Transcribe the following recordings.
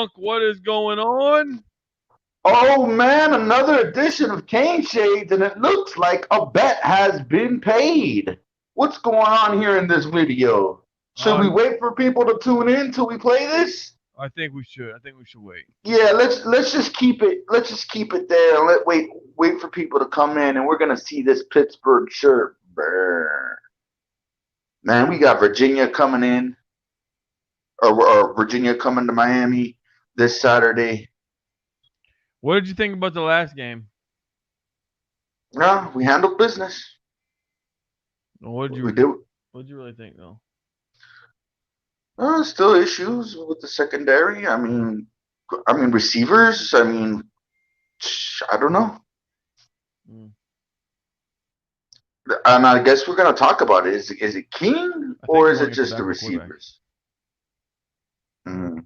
Monk, what is going on? Oh man, another edition of Caneshades, and it looks like a bet has been paid. What's going on here in this video? Should Uh, we wait for people to tune in till we play this? I think we should. I think we should wait. Yeah, let's just keep it. Let's just keep it there and wait for people to come in, and we're gonna see this Pittsburgh shirt burn. Man, we got Virginia coming in, or Virginia coming to Miami this Saturday. What did you think about the last game? Yeah, we handled business. What did We you did. What did you really think though? Still issues with the secondary. I mean receivers. I don't know. Mm. And I guess we're gonna talk about it. Is it King I think or you is want it to get the just the backup quarterback. receivers? Mm.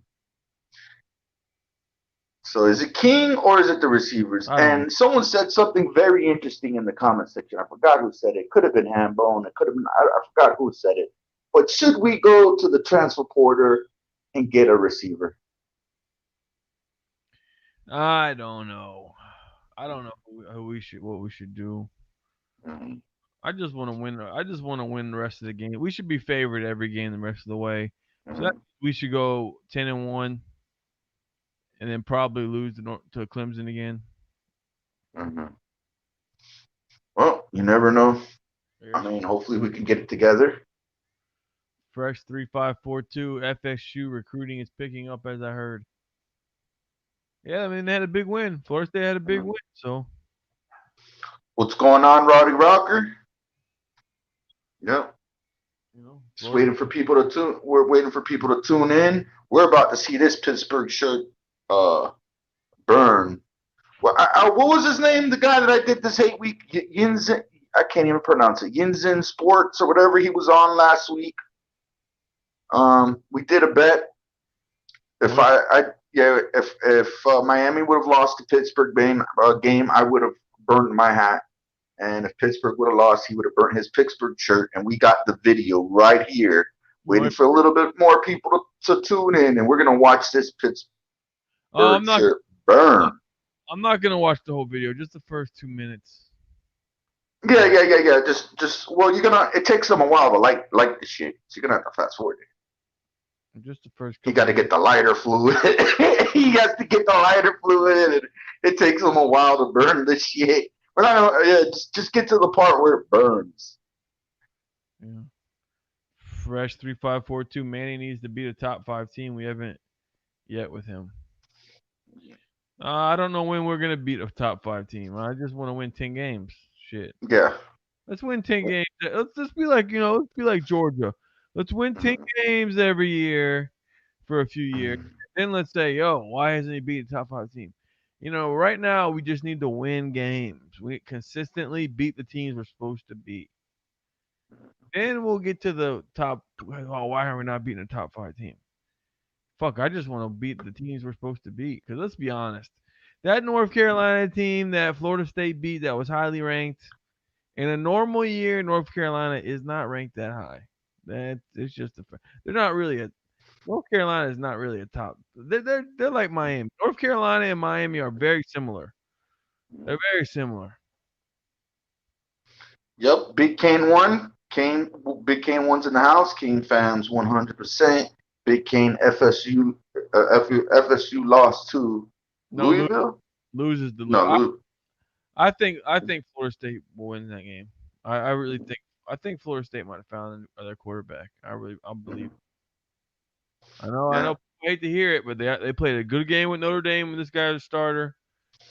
So is it King or is it the receivers? I don't know. And someone said something very interesting in the comment section. I forgot who said it. Could have been Hambone. It could have been. I forgot who said it. But should we go to the transfer portal and get a receiver? I don't know. I don't know what we should do. Mm. I just want to win. I just want to win the rest of the game. We should be favored every game the rest of the way. So that Mm. we should go 10-1, and then probably lose to Clemson again. Mm-hmm. Well, you never know. I Yes. mean, hopefully we can get it together. Fresh 3542 FSU recruiting is picking up as I heard. Yeah, I mean they had a big win. Florida State had a big Mm. win, so What's going on, Roddy Rocker? Yep. Just Florida. waiting for people to tune. We're waiting for people to tune in. We're about to see this Pittsburgh shirt burn. Well, what was his name? The guy that I did this hate week, Yinzin. I can't even pronounce it. Yinzin Sports or whatever he was on last week. We did a bet. If What? if Miami would have lost the Pittsburgh game, I would have burned my hat. And if Pittsburgh would have lost, he would have burnt his Pittsburgh shirt. And we got the video right here, waiting What? for a little bit more people to tune in. And we're going to watch this Oh, Pittsburgh shirt burn. I'm not gonna watch the whole video. Just the first 2 minutes. Yeah. Well, it takes them a while to like the shit. So you're going to have to fast forward it. Just the first He couple got to minutes. get the lighter fluid. He has to get the lighter fluid, and it takes him a while to burn the shit. We're not gonna, yeah, just get to the part where it burns. Yeah. Fresh 3542. Manny needs to beat a top 5 team. We haven't yet with him. I don't know when we're gonna beat a top 5 team. I just want to win 10 games. Shit. Yeah. Let's win 10 games. Let's just be like let's be like Georgia. Let's win 10 games every year for a few years. Then let's say, yo, why hasn't he beat a top 5 team? Right now we just need to win games. We consistently beat the teams we're supposed to beat. Then we'll get to the top. Oh, why are we not beating a top 5 team? Fuck, I just want to beat the teams we're supposed to beat. Because let's be honest, that North Carolina team that Florida State beat that was highly ranked, in a normal year, North Carolina is not ranked that high. That it's just they're not really a North Carolina is not really a top. They're like Miami. North Carolina and Miami are very similar. They're very similar. Yep. Big Kane won. Big Kane one's in the house. Kane fans 100%. Big Kane FSU lost to No, Louisville. loses the. No, I think Florida State will win that game. I really think. I think Florida State might have found their quarterback. I believe. I yeah, know. People hate to hear it, but they played a good game with Notre Dame when this guy was a starter.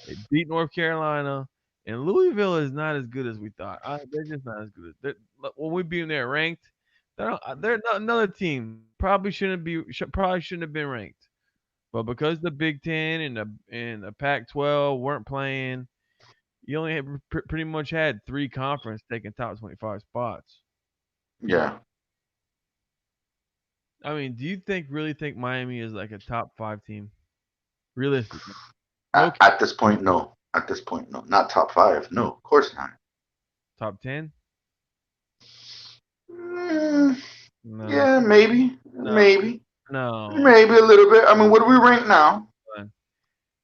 They beat North Carolina, and Louisville is not as good as we thought. They're just not as good as when we beat them. They're ranked. They're not another team. Probably shouldn't have been ranked. But because the Big Ten and the Pac-12 weren't playing, you only pretty much had 3 conference taking top 25 spots. yeah. I mean, do you really think Miami is like a top 5 team? Realistically, no At this point, no. At this point, no. Not top five. No, of course not. top 10. Mm, No, yeah, maybe, no. maybe. No. Maybe a little bit. I mean, what do we rank now?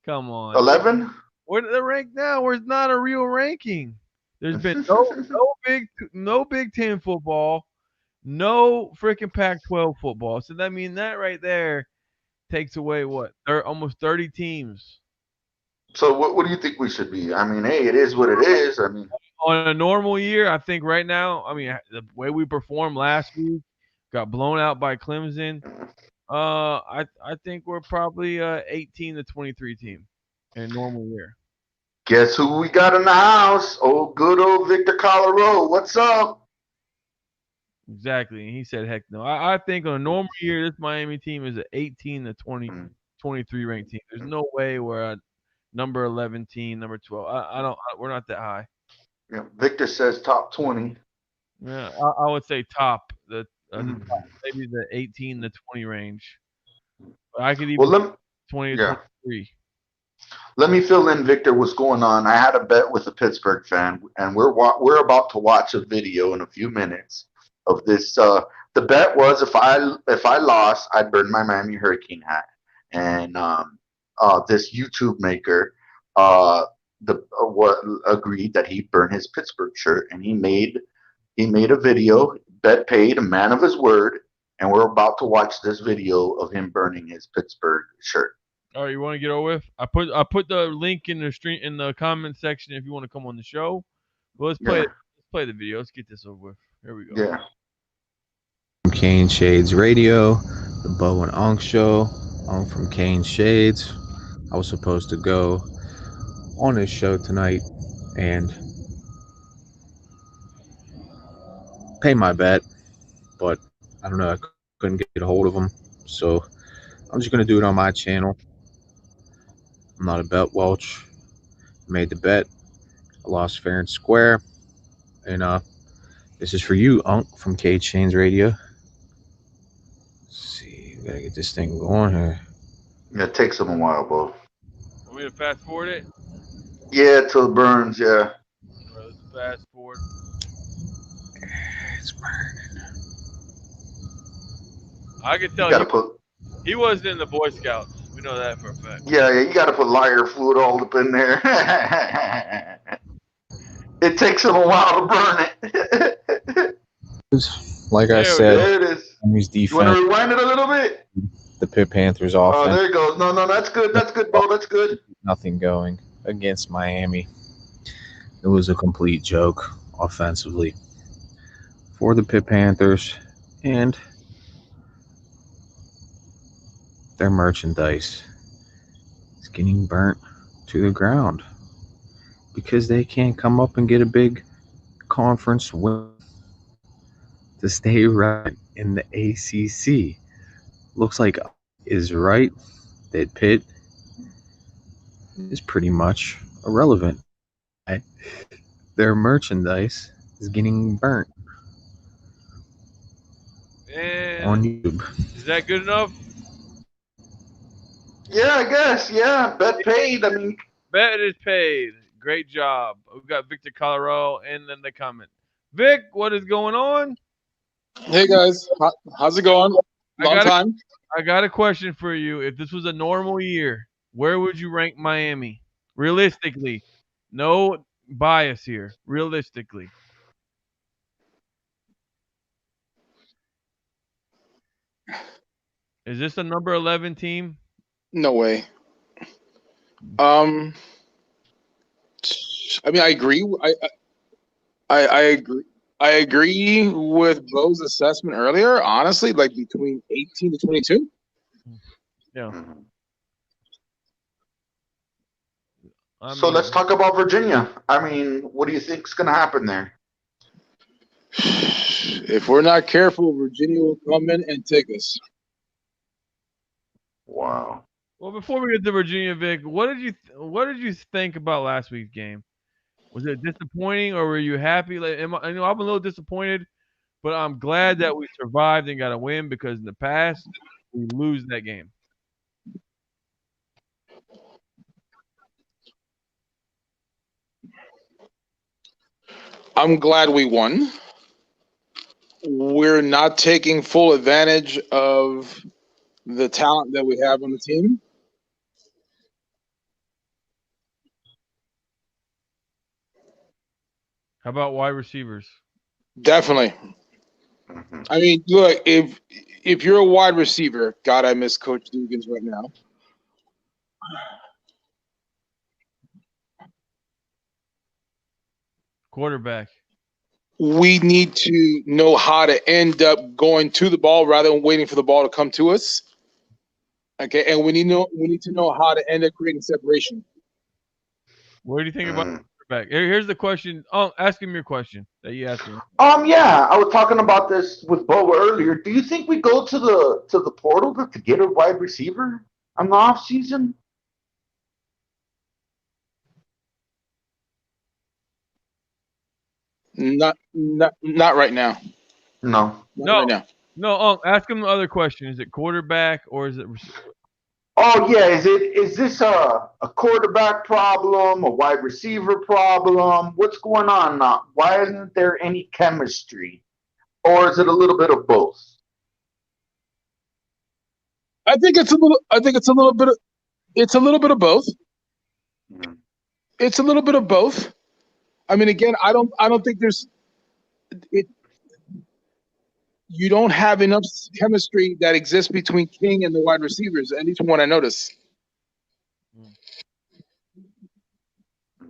Come on. 11. Where the rank now? Where it's not a real ranking. There's been no Big Ten football, no freaking Pac-12 football. So that means that right there takes away what? Almost 30 teams. So what do you think we should be? I mean, hey, it is what it is. I mean, On a normal year, I think right now, I mean, the way we performed last week, got blown out by Clemson. I think we're probably 18 to 23 team in a normal year. guess who we got in the house? Oh, good old Victor Colorado. What's up? Exactly. And he said, heck no. I think on a normal year, this Miami team is an 18 to 20, Mm, 23 ranked team. There's no way we're a number 11 team, number 12. I don't, we're not that high. yeah, Victor says top 20. Yeah, I would say top, the Mm. top, maybe the 18 to 20 range. But I could Well, even 20 to yeah. 23. Let me fill in, Victor, what's going on. I had a bet with a Pittsburgh fan, and we're about to watch a video in a few minutes of this. The bet was if I lost, I'd burn my Miami Hurricane hat, and this YouTube maker what agreed that he'd burn his Pittsburgh shirt, and he made a video, bet paid, a man of his word, and we're about to watch this video of him burning his Pittsburgh shirt. All right, you want to get over with? I put the link in the stream in the comment section if you want to come on the show. Well, Yeah, let's play the video. Let's get this over with. Here we go. yeah. From Caneshades Radio, the Bo and Onk Show. I'm from Caneshades. I was supposed to go on this show tonight and pay my bet, but I don't know, I couldn't get a hold of them. So I'm just going to do it on my channel. I'm not a bet welch. Made the bet. I lost fair and square. And this is for you, Unc, from Cage Chains Radio. Let's see, we gotta get this thing going here. Yeah, it takes them a while, Bo. Want me to fast forward it? Yeah, till it burns. Yeah. All right, let's fast forward. It's burning. I could You tell gotta put. he wasn't in the Boy Scouts. We know that for a fact. Yeah, you gotta put lighter fluid all up in there. It takes them a while to burn it. Like I There we said, There it is. Miami's You want to defense, rewind it a little bit? the Pitt Panthers Oh, offense, there it goes. No, that's good. That's good, Bo. That's good. nothing going against Miami. It was a complete joke offensively for the Pitt Panthers and their merchandise is getting burnt to the ground because they can't come up and get a big conference win to stay right in the ACC. Looks like is right that Pitt is pretty much irrelevant. Their merchandise is getting burnt on And YouTube. is that good enough? Yeah, I guess. Yeah, bet paid. I mean, Bet is paid. Great job. We've got Victor Colorado and then the comment. Vic, what is going on? Hey guys, how's it going? Long time. I got a question for you. If this was a normal year, where would you rank Miami? Realistically. No bias here. Realistically. Is this a number 11 team? No way. I mean, I agree. I agree. I agree with Bo's assessment earlier. Honestly, like between 18 to 22. Yeah. so let's talk about Virginia. I mean, what do you think's gonna happen there? If we're not careful, Virginia will come in and take us. Wow. Well, before we get to Virginia, Vic, what did you think about last week's game? Was it disappointing, or were you happy? Like, I'm a little disappointed, but I'm glad that we survived and got a win because in the past we lose that game. I'm glad we won. We're not taking full advantage of the talent that we have on the team. How about wide receivers? Definitely. Mhm. I mean, look, if you're a wide receiver, God, I miss Coach Dugans right now. Quarterback. We need to know how to end up going to the ball rather than waiting for the ball to come to us. Okay, and we need to know how to end up creating separation. What do you think about Mm. quarterback? Here's the question. Oh, ask him your question that you asked me. Yeah, I was talking about this with Bo earlier. Do you think we go to the portal to get a wide receiver on the off season? Not right now. No. Not No, right now. no. Ask him the other question. Is it quarterback or is it receiver? Oh yeah, is this a quarterback problem, a wide receiver problem? What's going on now? Why isn't there any chemistry? Or is it a little bit of both? I think it's a little. I think it's a little bit. It's a little bit of both. Mm. It's a little bit of both. I mean, again, I don't. I don't think there's. It, you don't have enough chemistry that exists between King and the wide receivers. At least from what I notice.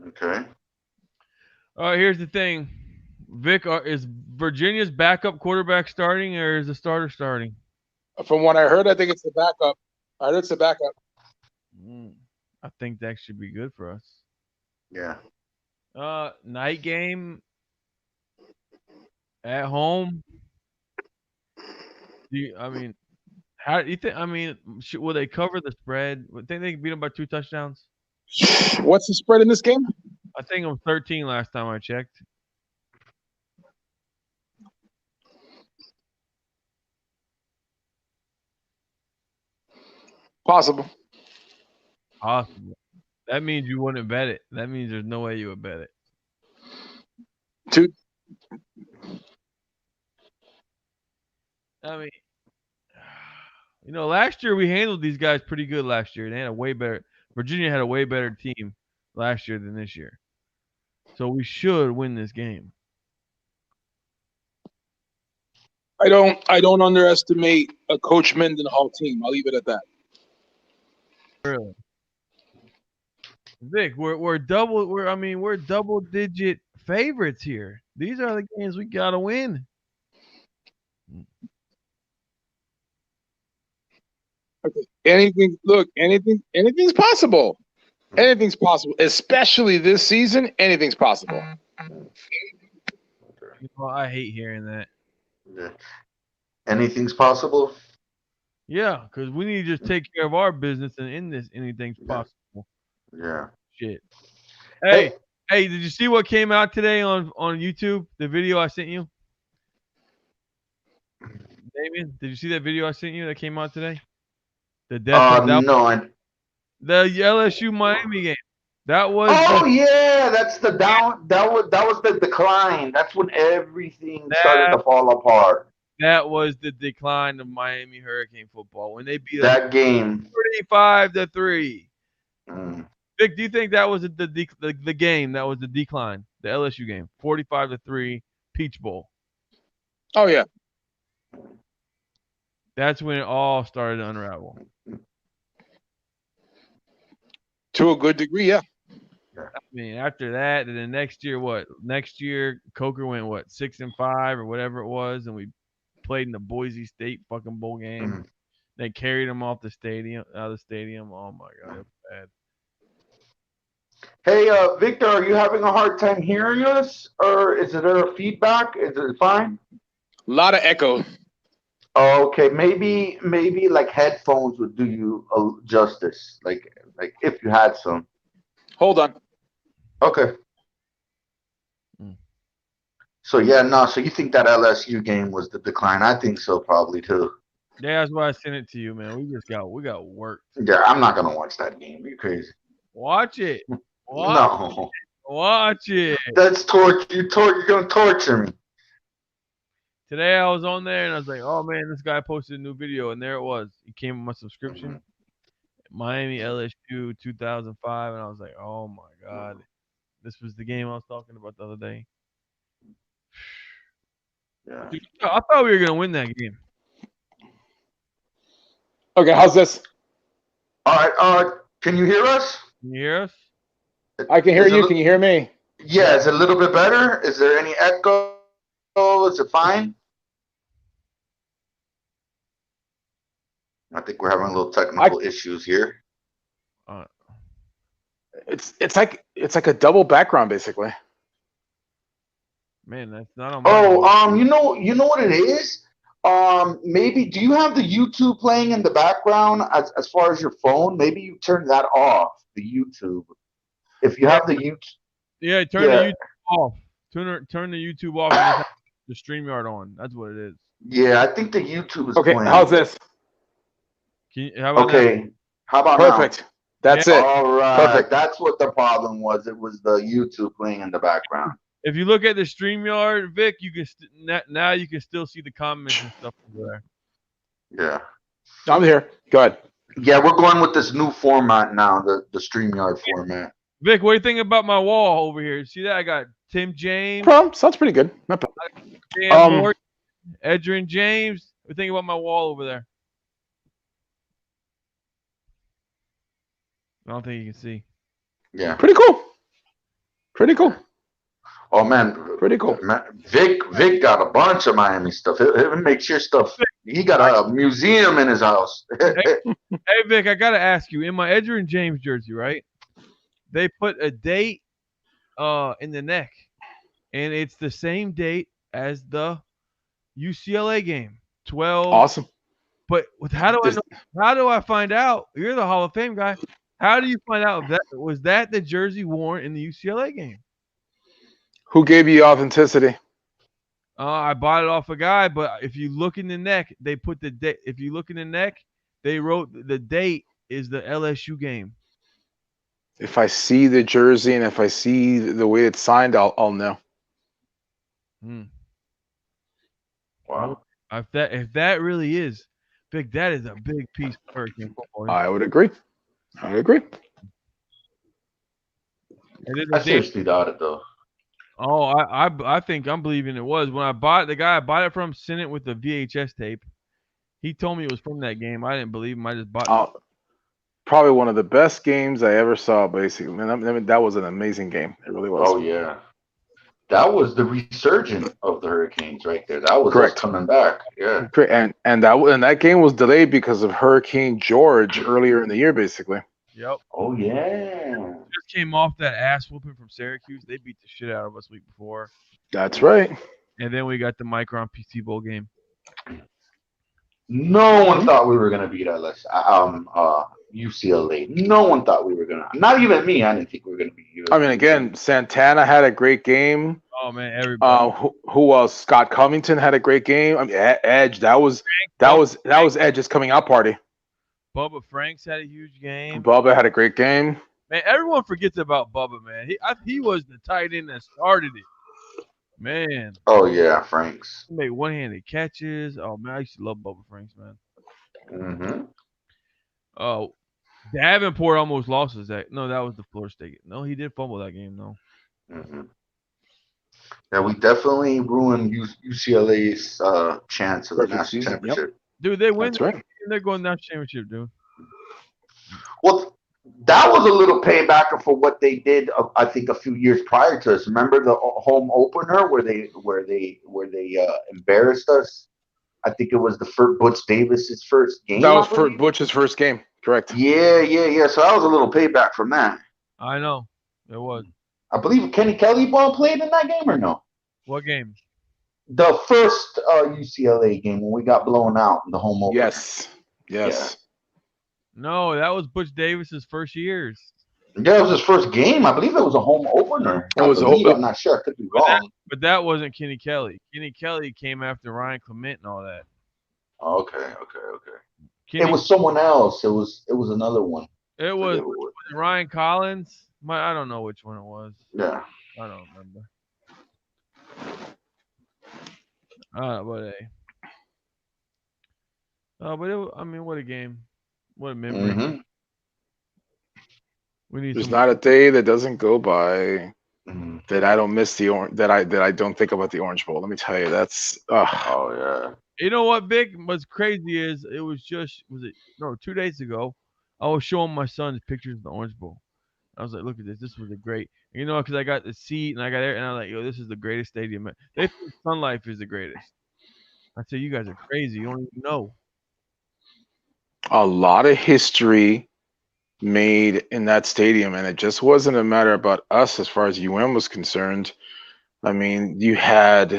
Okay. All right, here's the thing. Vic, is Virginia's backup quarterback starting or is the starter starting? From what I heard, I think it's the backup. I heard it's the backup. I think that should be good for us. Yeah. Night game at home. I mean, how do you think? I mean, will they cover the spread? Think they can beat them by 2 touchdowns? What's the spread in this game? I think it was 13 last time I checked. Possible. Possible. That means you wouldn't bet it. That means there's no way you would bet it. Two. I mean, last year we handled these guys pretty good last year. They had a way better Virginia had a way better team last year than this year. So we should win this game. I don't underestimate a Coach Mendenhall team. I'll leave it at that. Really. Vic, we're double digit favorites here. These are the games we gotta win. Okay. Anything's possible. Anything's possible, especially this season. Anything's possible. I hate hearing that. Yeah. Anything's possible? Yeah, because we need to just take care of our business and in this anything's Yeah. possible. Yeah. Shit. Hey. Hey, did you see what came out today on YouTube? The video I sent you? Damien, did you see that video I sent you that came out today? The death of No. the LSU Miami game. That was Yeah, that's the down. That was the decline. That's when everything started to fall apart. That was the decline of Miami Hurricane football when they beat us That game. 35-3. Mm. Vic, do you think that was the game that was the decline, the LSU game, 45-3, Peach Bowl? Oh yeah. That's when it all started to unravel. To a good degree, yeah. I mean, after that, and then next year, what? Next year, Coker went 6-5 or whatever it was, and we played in the Boise State fucking bowl game. Mm. They carried him out of the stadium. Oh my god, it was bad. Hey, Victor, are you having a hard time hearing us, or is there a feedback? Is it fine? A lot of echo. Oh, okay, maybe like headphones would do you justice, like if you had some. Hold on. Okay. So yeah, no. So you think that LSU game was the decline? I think so, probably too. Yeah, that's why I sent it to you, man. We got worked. Yeah, I'm not gonna watch that game. You're crazy. Watch it. No. Watch it. That's torture. You're gonna torture me. Today I was on there and I was like, oh man, this guy posted a new video, and there it was. It came with my subscription. Miami LSU 2005, and I was like, oh my god, this was the game I was talking about the other day. Yeah. Dude, I thought we were gonna win that game. Okay, how's this? All right. Can you hear us? Can you hear us? I can hear Is it you. li- Can you hear me? Yeah. Is it a little bit better? Is there any echo? Is it fine? I think we're having a little technical issues here. Uh, It's like a double background basically. man, that's not on my. Oh, you know what it is? Maybe do you have the YouTube playing in the background as far as your phone? Maybe you turn that off, the YouTube. If you have the YouTube, Yeah, turn the YouTube off. Turn the YouTube off and just have the StreamYard on. That's what it is. yeah, I think the YouTube is Okay, playing. how's this? How about now? Okay, how about Perfect. That's now? it. All right, Perfect. that's what the problem was. It was the YouTube playing in the background. If you look at the StreamYard, Vic, you can now you can still see the comments and stuff over there. Yeah, I'm here. Go ahead. yeah, we're going with this new format now, the StreamYard format. Vic, what do you think about my wall over here? See that? I got Tim James, Sounds pretty good. Not bad. Dan Morgan, Edrin James. What do you think about my wall over there? I don't think you can see. Yeah. Pretty cool. Pretty cool. Oh man, Pretty cool. Vic got a bunch of Miami stuff. He'll make sure stuff. He got a museum in his house. Hey Vic, I gotta ask you. In my Edrin James jersey, right? They put a date in the neck, and it's the same date as the UCLA game. 12. Awesome. But how do I know? How do I find out? You're the Hall of Fame guy. How do you find out that was that the jersey worn in the UCLA game? Who gave you authenticity? I bought it off a guy, but if you look in the neck, they put the date. If you look in the neck, they wrote the date is the LSU game. If I see the jersey and if I see the way it's signed, I'll know. Wow. If that really is big, that is a big piece of Hurricane football. I would agree. I would agree. I seriously doubt it though. Oh, I think I'm believing it was when I bought the guy I bought it from sent it with the VHS tape. He told me it was from that game. I didn't believe him. I just bought it. Probably one of the best games I ever saw. Basically, I mean, that was an amazing game. It really was. Oh yeah, that was the resurgence of the Hurricanes right there. That was Correct. us coming back. Yeah. And that game was delayed because of Hurricane George earlier in the year, basically. Yep. Oh yeah. Just came off that ass whooping from Syracuse. They beat the shit out of us week before. That's right. And then we got the Micron PC Bowl game. No one thought we were gonna beat UCLA. No one thought we were gonna. Not even me. I didn't think we were gonna beat you. I mean, again, Santana had a great game. Oh man, everybody. Who else? Scott Covington had a great game. I mean, Edge. That was Edge's coming out party. Bubba Franks had a huge game. Bubba had a great game. Man, everyone forgets about Bubba, man. He was the tight end that started it. Man. Oh yeah, Franks. He made one-handed catches. Oh man, I used to love Bubba Franks, man. Mm-hmm. Oh, Davenport almost lost his that. No, that was the Florida State. No, he did fumble that game though. Mm-hmm. Yeah, we definitely ruined UCLA's chance of the national championship. Yep. Dude, they win. That's right. They're going national championship, dude. Well, that was a little payback for what they did. I think a few years prior to us. Remember the home opener where they embarrassed us. I think it was the first Butch Davis's first game. That was Butch's first game. Correct. Yeah. So that was a little payback from that. I know it was. I believe Kenny Kelly ball played in that game or no? What game? The first UCLA game when we got blown out in the home opener. Yes. Yeah. No, that was Butch Davis's first years. Yeah, it was his first game. I believe it was a home opener. I'm not sure. I could be wrong. But that wasn't Kenny Kelly. Kenny Kelly came after Ryan Clement and all that. Okay. It was someone else. It was another one. It was Ryan Collins. I don't know which one it was. Yeah. I don't remember. But hey. But I mean, what a game. What a memory. Mm-hmm. We need There's some. not a day that doesn't go by Mm-hmm. that I don't miss the orange. That I don't think about the Orange Bowl. Let me tell you, that's Oh yeah. You know what, Vic? What's crazy is it was just was it no 2 days ago. I was showing my son pictures of the Orange Bowl. I was like, look at this. This was a great. You know, because I got the seat and I got there, and I'm like, yo, this is the greatest stadium. They think Sun Life is the greatest. I said, you guys are crazy. You don't even know. a lot of history made in that stadium, and it just wasn't a matter about us as far as UM was concerned. I mean, you had,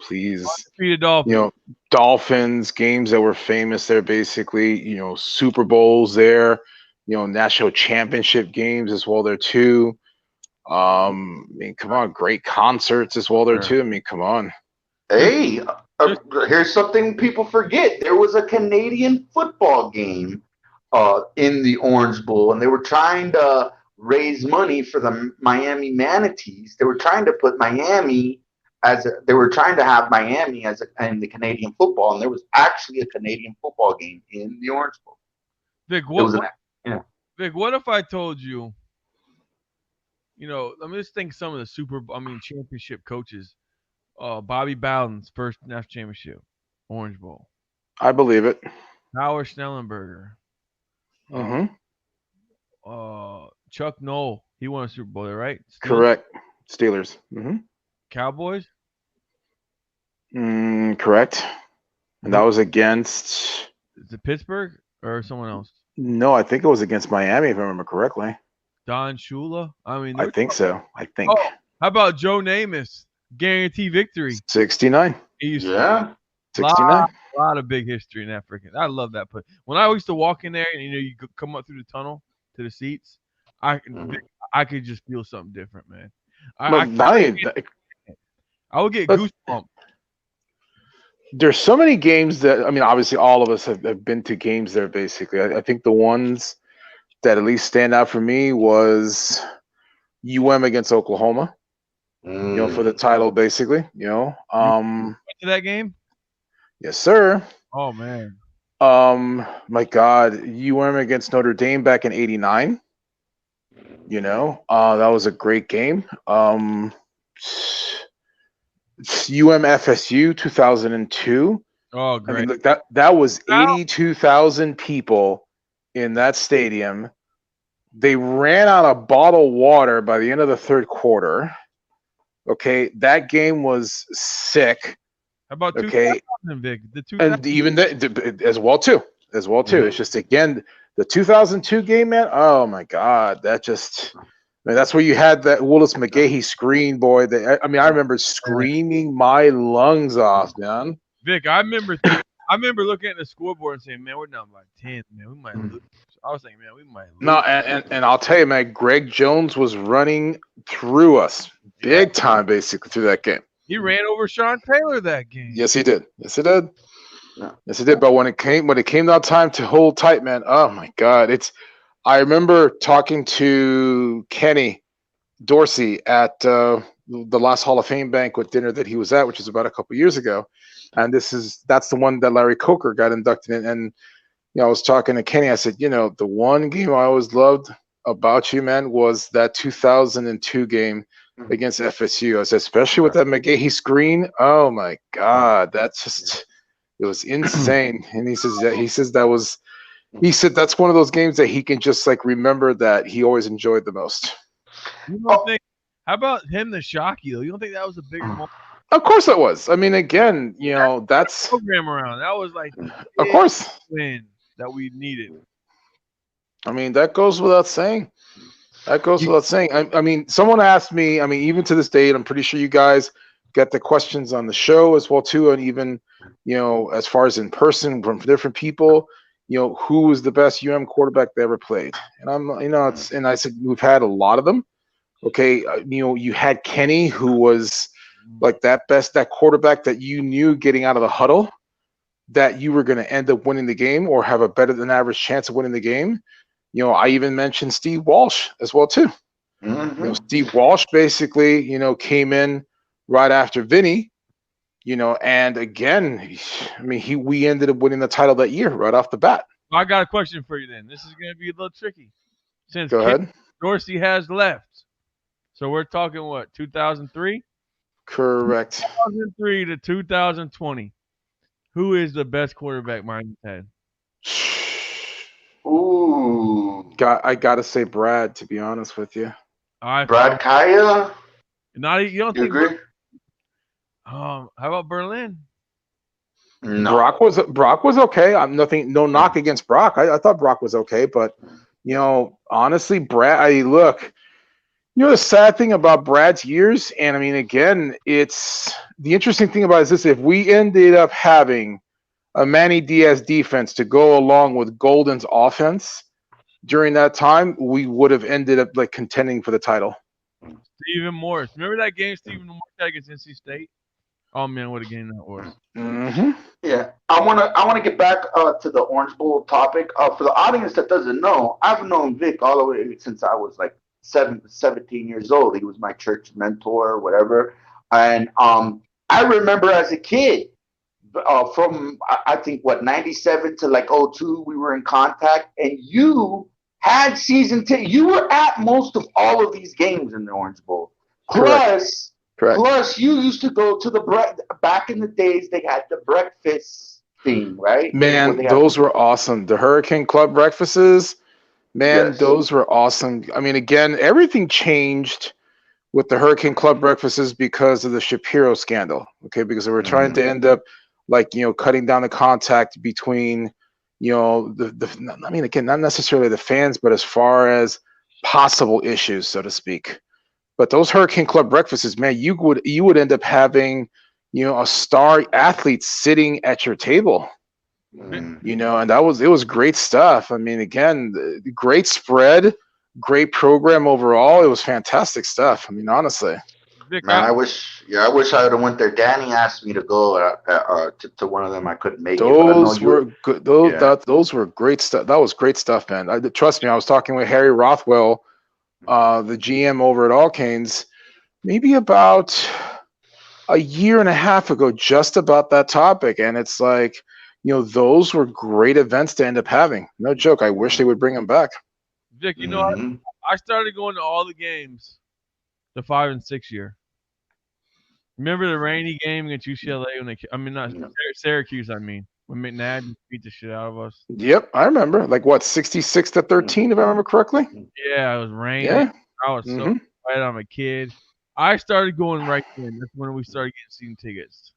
please, Undefeated Dolphins. Dolphins games that were famous there, basically, Super Bowls there, national championship games as well there too. I mean, come on, great concerts as well there Yeah. too. I mean, come on. Hey, Just here's something people forget. There was a Canadian football game in the Orange Bowl, and they were trying to raise money for the Miami Manatees. They were trying to put Miami they were trying to have Miami in the Canadian football, and there was actually a Canadian football game in the Orange Bowl. Vic, It was yeah. Vic, what if I told you? Let me just think some of the championship coaches. Bobby Bowden's first national championship, Orange Bowl. I believe it. Howard Schnellenberger. Uh, Hmm. Chuck Noll. He won a Super Bowl there, right? Steelers? Correct. Steelers. Cowboys? Correct. And that was against. Is it Pittsburgh or someone else? No, I think it was against Miami, if I remember correctly. Don Shula? I mean, I think so. I think. Oh, how about Joe Namath? Guarantee victory. 69. He used Yeah. 69. a lot of big history in that freaking. I love that play. When I used to walk in there and you could come up through the tunnel to the seats, Mhm. I could just feel something different, man. But I would get But- goosebumps. there's so many games that, I mean, obviously all of us have been to games there, basically. I think the ones that at least stand out for me was UM against Oklahoma, for the title, basically, Went to that game? Yes, sir. Oh man. My God, UM against Notre Dame back in '89. That was a great game. UM FSU 2002. Oh I great. mean, look, that was 82,000 people in that stadium. They ran out of bottled water by the end of the third quarter. Okay, that game was sick. How about Okay, 2000, Vic? The 2000. and even that as well too. It's just, again, the 2002 game, man. Oh my God, that's where you had that Willis McGahee screen, boy. I remember screaming my lungs off, man. Vic, I remember looking at the scoreboard and saying, "Man, we're down by 10. Man, we might lose." I was thinking, "Man, we might lose." No, and I'll tell you, man, Greg Jones was running through us big time, basically, through that game. He ran over Sean Taylor that game. Yes, he did. Yes, he did. Yeah. Yes, he did. But when it came down time to hold tight, man, oh my God, I remember talking to Kenny Dorsey at the last Hall of Fame banquet dinner that he was at, which was about a couple years ago, and that's the one that Larry Coker got inducted in. And I was talking to Kenny. I said, the one game I always loved about you, man, was that 2002 game against FSU. I said, especially with that McGahee screen. Oh my God, it was insane. And he said that's one of those games that he can just remember that he always enjoyed the most. You don't think? How about him to shock you though? You don't think that was a bigger moment? Of course it was. I mean, again, that's Program around. That was like of course win that we needed. I mean, that goes without saying. I mean, someone asked me, even to this date, I'm pretty sure you guys get the questions on the show as well too, and even, as far as in person from different people, who was the best quarterback they ever played? And and I said, we've had a lot of them. Okay. You had Kenny, who was like that quarterback that you knew getting out of the huddle that you were going to end up winning the game or have a better than average chance of winning the game. I even mentioned Steve Walsh as well too. Steve Walsh basically, came in right after Vinny, And again, I mean, we ended up winning the title that year right off the bat. I got a question for you then. This is going to be a little tricky. Since Go ahead. Dorsey has left. So we're talking what, 2003? Correct. 2003 to 2020. Who is the best quarterback Miami's had? Ooh. I gotta say Brad, to be honest with you. Brad Kaya? You don't You think agree? how about Berlin? No. Brock was okay. I'm no knock against Brock. I thought Brock was okay, but honestly, Brad. Look, the sad thing about Brad's years, and I mean, again, it's the interesting thing about it is this: if we ended up having a Manny Diaz defense to go along with Golden's offense during that time, we would have ended up like contending for the title. Stephen Morris. Remember that game Stephen Morris had against NC State? Oh man, what a game that was. Mm-hmm. Yeah, I wanna get back to the Orange Bowl topic. For the audience that doesn't know, I've known Vic all the way since I was like 17 years old. He was my church mentor, whatever. And I remember as a kid, from I think 97 to like 02, we were in contact, and you had season 10. You were at most of all of these games in the Orange Bowl. Plus. Correct. Plus, you used to go to back in the days, they had the breakfast thing, right? Man, those were awesome. The Hurricane Club breakfasts, man, Yes. those were awesome. I mean, again, everything changed with the Hurricane Club breakfasts because of the Shapiro scandal, okay? Because they were trying to end up, like, cutting down the contact between, I mean, again, not necessarily the fans, but as far as possible issues, so to speak. But those Hurricane Club breakfasts, man, you would end up having, a star athlete sitting at your table, and it was great stuff. I mean, again, great spread, great program overall. It was fantastic stuff. I mean, honestly. Vic, Man, I wish I would have went there. Danny asked me to go to one of them. I couldn't make those it. Were good. Those were great stuff. That was great stuff, man. Trust me, I was talking with Harry Rothwell, the GM over at All Canes, maybe about a year and a half ago, just about that topic. And it's like, those were great events to end up having. No joke. I wish they would bring them back. Vic, I started going to all the games the 5 and 6 year. Remember the rainy game against UCLA Syracuse, when McNabb beat the shit out of us? Yep, I remember. Like, what, 66-13, if I remember correctly? Yeah, it was raining. Yeah. I was so excited. I'm a kid. I started going right then. That's when we started getting season tickets.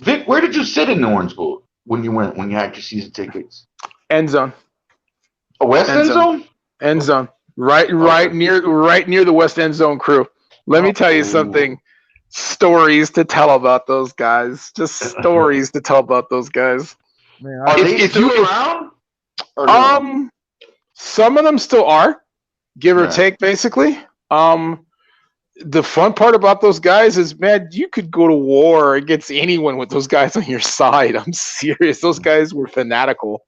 Vic, where did you sit in the Orange Bowl when you had your season tickets? End zone. A West End Zone? End zone. Right near the West End Zone crew. Let me tell you something. Stories to tell about those guys. Just stories to tell about those guys. Man, are they still around? No? Some of them still are, give or take, basically. The fun part about those guys is, man, you could go to war against anyone with those guys on your side. I'm serious. Those guys were fanatical.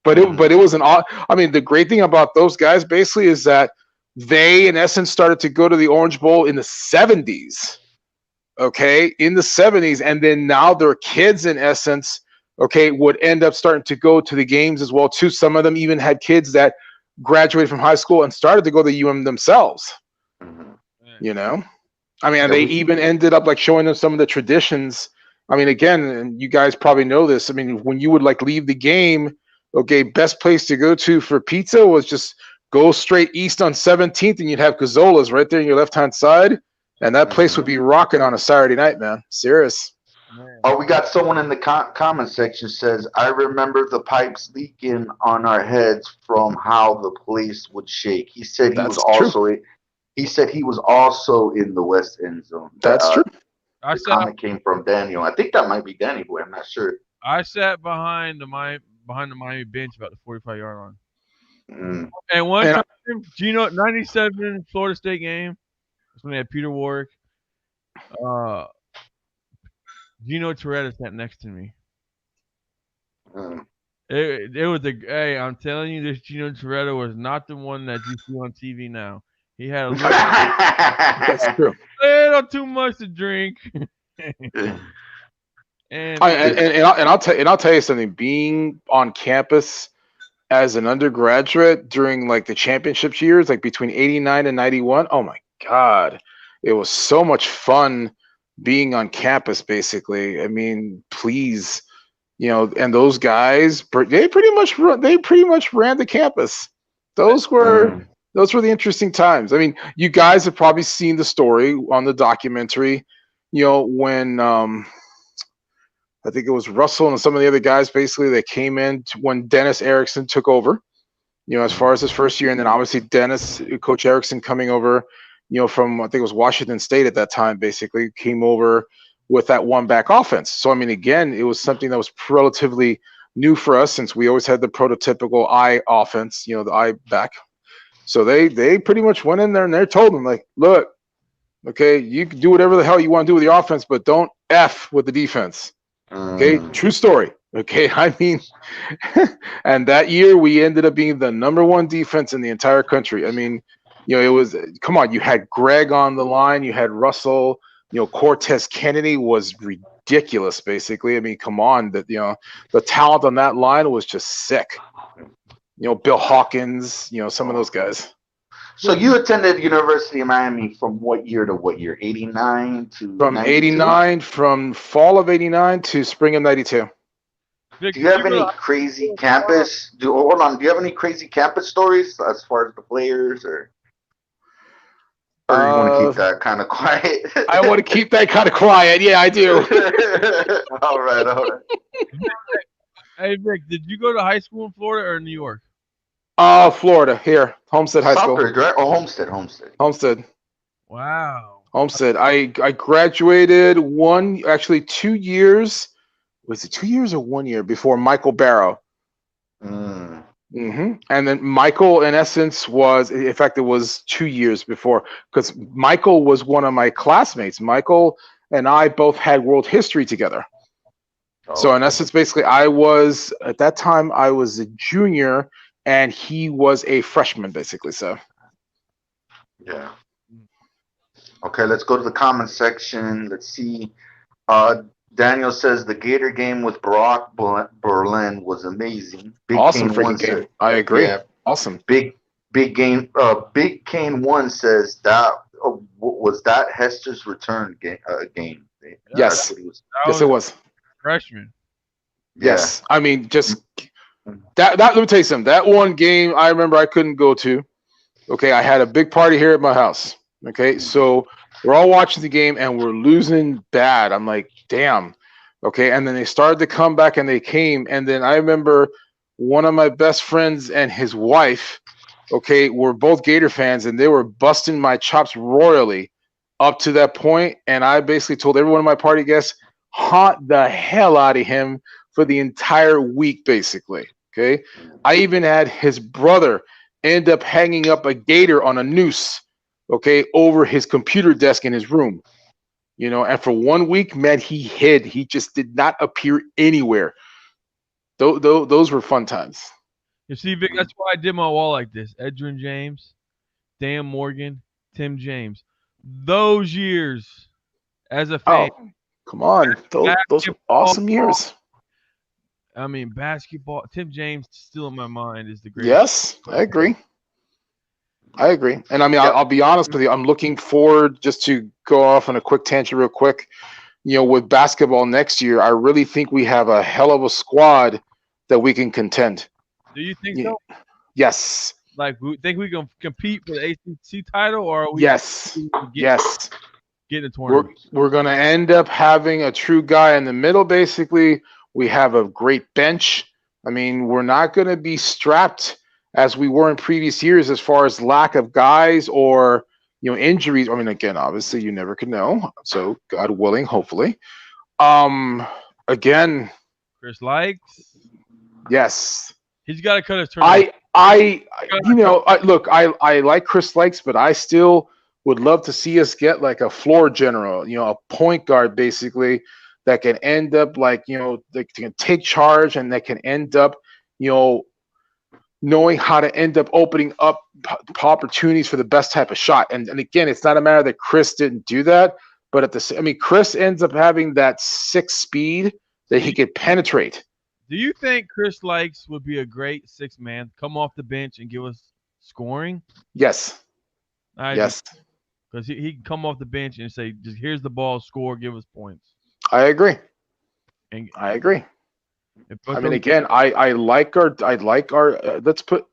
But it was the great thing about those guys basically is that they, in essence, started to go to the Orange Bowl in the 70s. Okay, in the 70s, and then now their kids, in essence, would end up starting to go to the games as well too. Some of them even had kids that graduated from high school and started to go to UM themselves. They even ended up like showing them some of the traditions. I mean, again, and you guys probably know this. I mean, when you would like leave the game, best place to go to for pizza was just go straight east on 17th, and you'd have Cazola's right there on your left-hand side. And that place would be rocking on a Saturday night, man. Serious. Oh, we got someone in the comment section says, I remember the pipes leaking on our heads from how the place would shake. He said he was also in the West End Zone. That's true. The comment came from Daniel. I think that might be Danny Boy. I'm not sure. I sat behind the Miami bench about the 45-yard line. And one time, Gino, 97 Florida State game. That's when they had Peter Warwick. Gino Toretta sat next to me. It was I'm telling you, this Gino Toretta was not the one that you see on TV now. He had a little, That's true. little too much to drink. man. I'll tell you something. Being on campus as an undergraduate during like the championships years, like between '89 and '91, oh my god, it was so much fun being on campus. Basically, I mean, please, and those guys, they pretty much ran the campus. Those were Mm. those were the interesting times. I mean, you guys have probably seen the story on the documentary. When I think it was Russell and some of the other guys basically that came in when Dennis Erickson took over. As far as his first year, and then obviously Coach Erickson coming over, from I think it was Washington State at that time, basically came over with that one back offense. So I mean, again, it was something that was relatively new for us since we always had the prototypical I offense, the I back. So they pretty much went in there and they told them like, look, okay, you can do whatever the hell you want to do with the offense, but don't F with the defense. Okay, true story. Okay, I mean, and that year we ended up being the #1 defense in the entire country. I mean, it was, come on, you had Greg on the line, you had Russell, Cortez Kennedy was ridiculous, basically. I mean, come on, the talent on that line was just sick. Bill Hawkins, some of those guys. So you attended University of Miami from what year to what year? 89 to From 92? 89, from fall of 89 to spring of 92. Vic, Do you have any crazy campus? Hold on. Do you have any crazy campus stories as far as the players, or you want to keep that kind of quiet? I want to keep that kind of quiet. Yeah, I do. All right. Hey Vic, did you go to high school in Florida or New York? Florida, here, Homestead High School. Southbridge, right? Oh, Homestead. Wow. Homestead. I graduated 2 years. Was it 2 years or 1 year before Michael Barrow? And then Michael, in essence, in fact, it was 2 years before, because Michael was one of my classmates. Michael and I both had world history together. So in essence, basically, at that time, I was a junior and he was a freshman, basically. So. Yeah. Okay, let's go to the comment section. Let's see. Daniel says the Gator game with Barack Berlin was amazing. Big awesome Kane freaking game. I agree. Yeah, awesome. Big game. Big Kane 1 says that was that Hester's return game. Yes. Yes, it was. Freshman. Yes. I mean, just that. Let me tell you something. That one game I remember I couldn't go to. Okay, I had a big party here at my house. Okay, so we're all watching the game and we're losing bad. I'm like, damn. Okay, and then they started to come back and they came. And then I remember one of my best friends and his wife, okay, were both Gator fans and they were busting my chops royally up to that point. And I basically told every one of my party guests, haunt the hell out of him for the entire week, basically. Okay, I even had his brother end up hanging up a Gator on a noose, okay, over his computer desk in his room. And for 1 week, man, he hid. He just did not appear anywhere. Those were fun times. You see, Vic, that's why I did my wall like this. Edgerrin James, Dan Morgan, Tim James. Those years as a fan. Oh, come on. Those were awesome years. I mean, basketball. Tim James, still in my mind, is the greatest. Yes, I agree. And I mean, I'll be honest with you. I'm looking forward, just to go off on a quick tangent real quick, with basketball next year, I really think we have a hell of a squad that we can contend. Do you think so? Yes. Like, we think we can compete for the ACC title, or are we yes. Get in the tournament? We're going to end up having a true guy in the middle, basically. We have a great bench. I mean, we're not going to be strapped as we were in previous years as far as lack of guys or, injuries. I mean, again, obviously you never can know. So God willing, hopefully. Again. Chris Likes. Yes. He's got to cut his turn. Look, I like Chris Likes, but I still would love to see us get like a floor general, a point guard basically that can end up like, that can take charge and that can end up, knowing how to end up opening up opportunities for the best type of shot. And again, it's not a matter that Chris didn't do that, but Chris ends up having that 6 speed that he could penetrate. Do you think Chris Likes would be a great sixth man? Come off the bench and give us scoring? Yes. I do. Yes. Because he can come off the bench and say, just here's the ball, score, give us points. I agree. And I agree. but I mean, again, I like our let's put,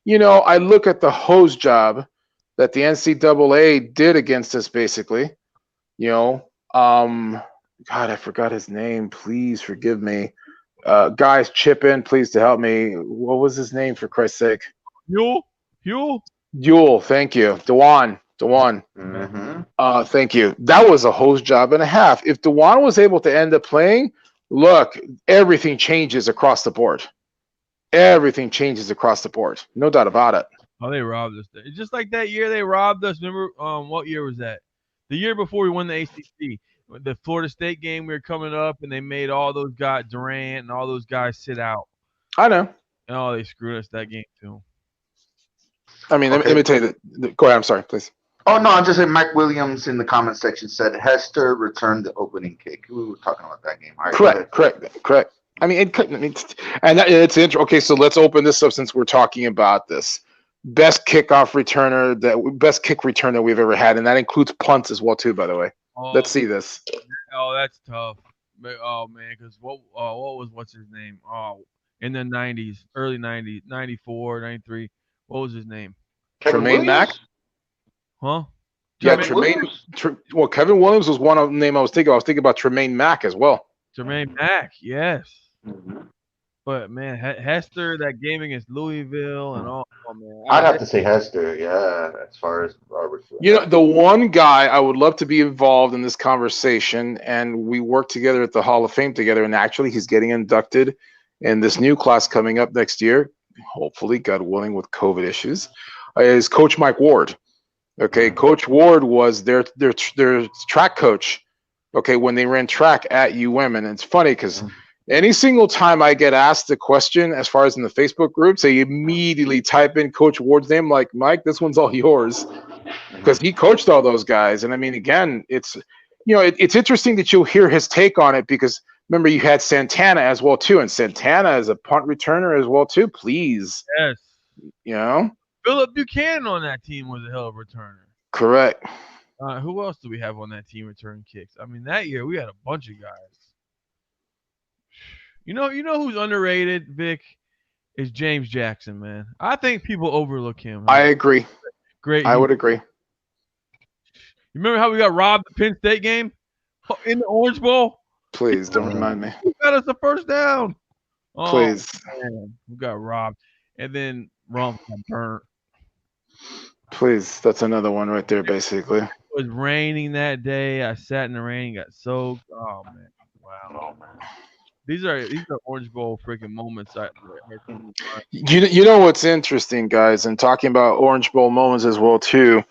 I look at the hose job that the NCAA did against us, basically. God, I forgot his name. Please forgive me. Guys, chip in, please, to help me. What was his name, for Christ's sake? Huel? Yule, thank you. Dewan. Mm-hmm. Thank you. That was a hose job and a half. If Dewan was able to end up playing, look, everything changes across the board. Everything changes across the board. No doubt about it. Oh, they robbed us. It's just like that year they robbed us. Remember, what year was that? The year before we won the ACC. The Florida State game, we were coming up, and they made all those guys, Durant and all those guys, sit out. I know. And oh, they screwed us that game, too. I mean, Okay. let me tell you that. Go ahead. I'm sorry, please. Oh no, I'm just saying. Mike Williams in the comment section said Hester returned the opening kick. We were talking about that game. All right, Correct. I mean, it's interesting. Okay, so let's open this up since we're talking about this. Best kick returner we've ever had, and that includes punts as well too. By the way, let's see this. Oh, that's tough. Oh man, because what's his name? Oh, in the '90s, early '90s, '94, '93. What was his name? Tremaine Mack. Huh? Yeah, well, Kevin Williams was one name I was thinking. I was thinking about Tremaine Mack as well. Tremaine Mack, yes. Mm-hmm. But man, Hester, that game against Louisville and all. Oh man, I'd have to say Hester. Yeah, as far as Robert's. The one guy I would love to be involved in this conversation, and we work together at the Hall of Fame together. And actually, he's getting inducted in this new class coming up next year. Hopefully, God willing, with COVID issues, is Coach Mike Ward. Okay, Coach Ward was their track coach. Okay, when they ran track at UM, and it's funny because any single time I get asked a question, as far as in the Facebook groups, they immediately type in Coach Ward's name. Like, Mike, this one's all yours, because he coached all those guys. And I mean, again, it's interesting that you'll hear his take on it, because remember you had Santana as well too, and Santana is a punt returner as well too. Please, yes, Philip Buchanan on that team was a hell of a returner. Correct. Who else do we have on that team returning kicks? I mean, that year we had a bunch of guys. You know who's underrated, Vic, is James Jackson, man. I think people overlook him. I agree. Great. I would agree. You remember how we got robbed the Penn State game in the Orange Bowl? Please don't remind me. Who got us the first down? Oh, please. Man, we got robbed. And then Rump got burnt. Please, that's another one right there, basically. It was raining that day. I sat in the rain, got soaked. Oh man, wow. Oh, man. These are Orange Bowl freaking moments. You know what's interesting, guys, and talking about Orange Bowl moments as well too.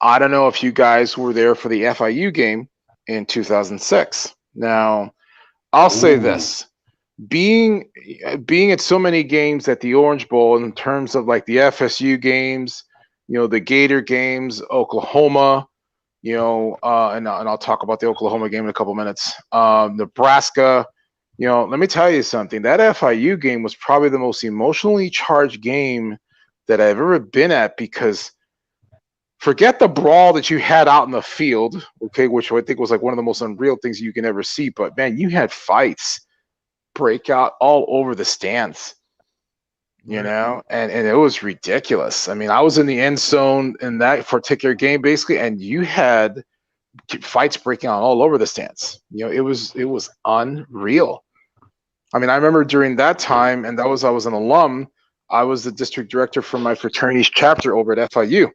I don't know if you guys were there for the FIU game in 2006. Now, I'll say this: being at so many games at the Orange Bowl, in terms of like the FSU games, the Gator games, Oklahoma, and I'll talk about the Oklahoma game in a couple minutes. Nebraska, let me tell you something. That FIU game was probably the most emotionally charged game that I've ever been at, because forget the brawl that you had out in the field, okay, which I think was like one of the most unreal things you can ever see. But man, you had fights break out all over the stands. And it was ridiculous. I mean, I was in the end zone in that particular game, basically, and you had fights breaking out all over the stands. It was unreal. I mean, I remember during that time, and I was an alum. I was the district director for my fraternity's chapter over at FIU.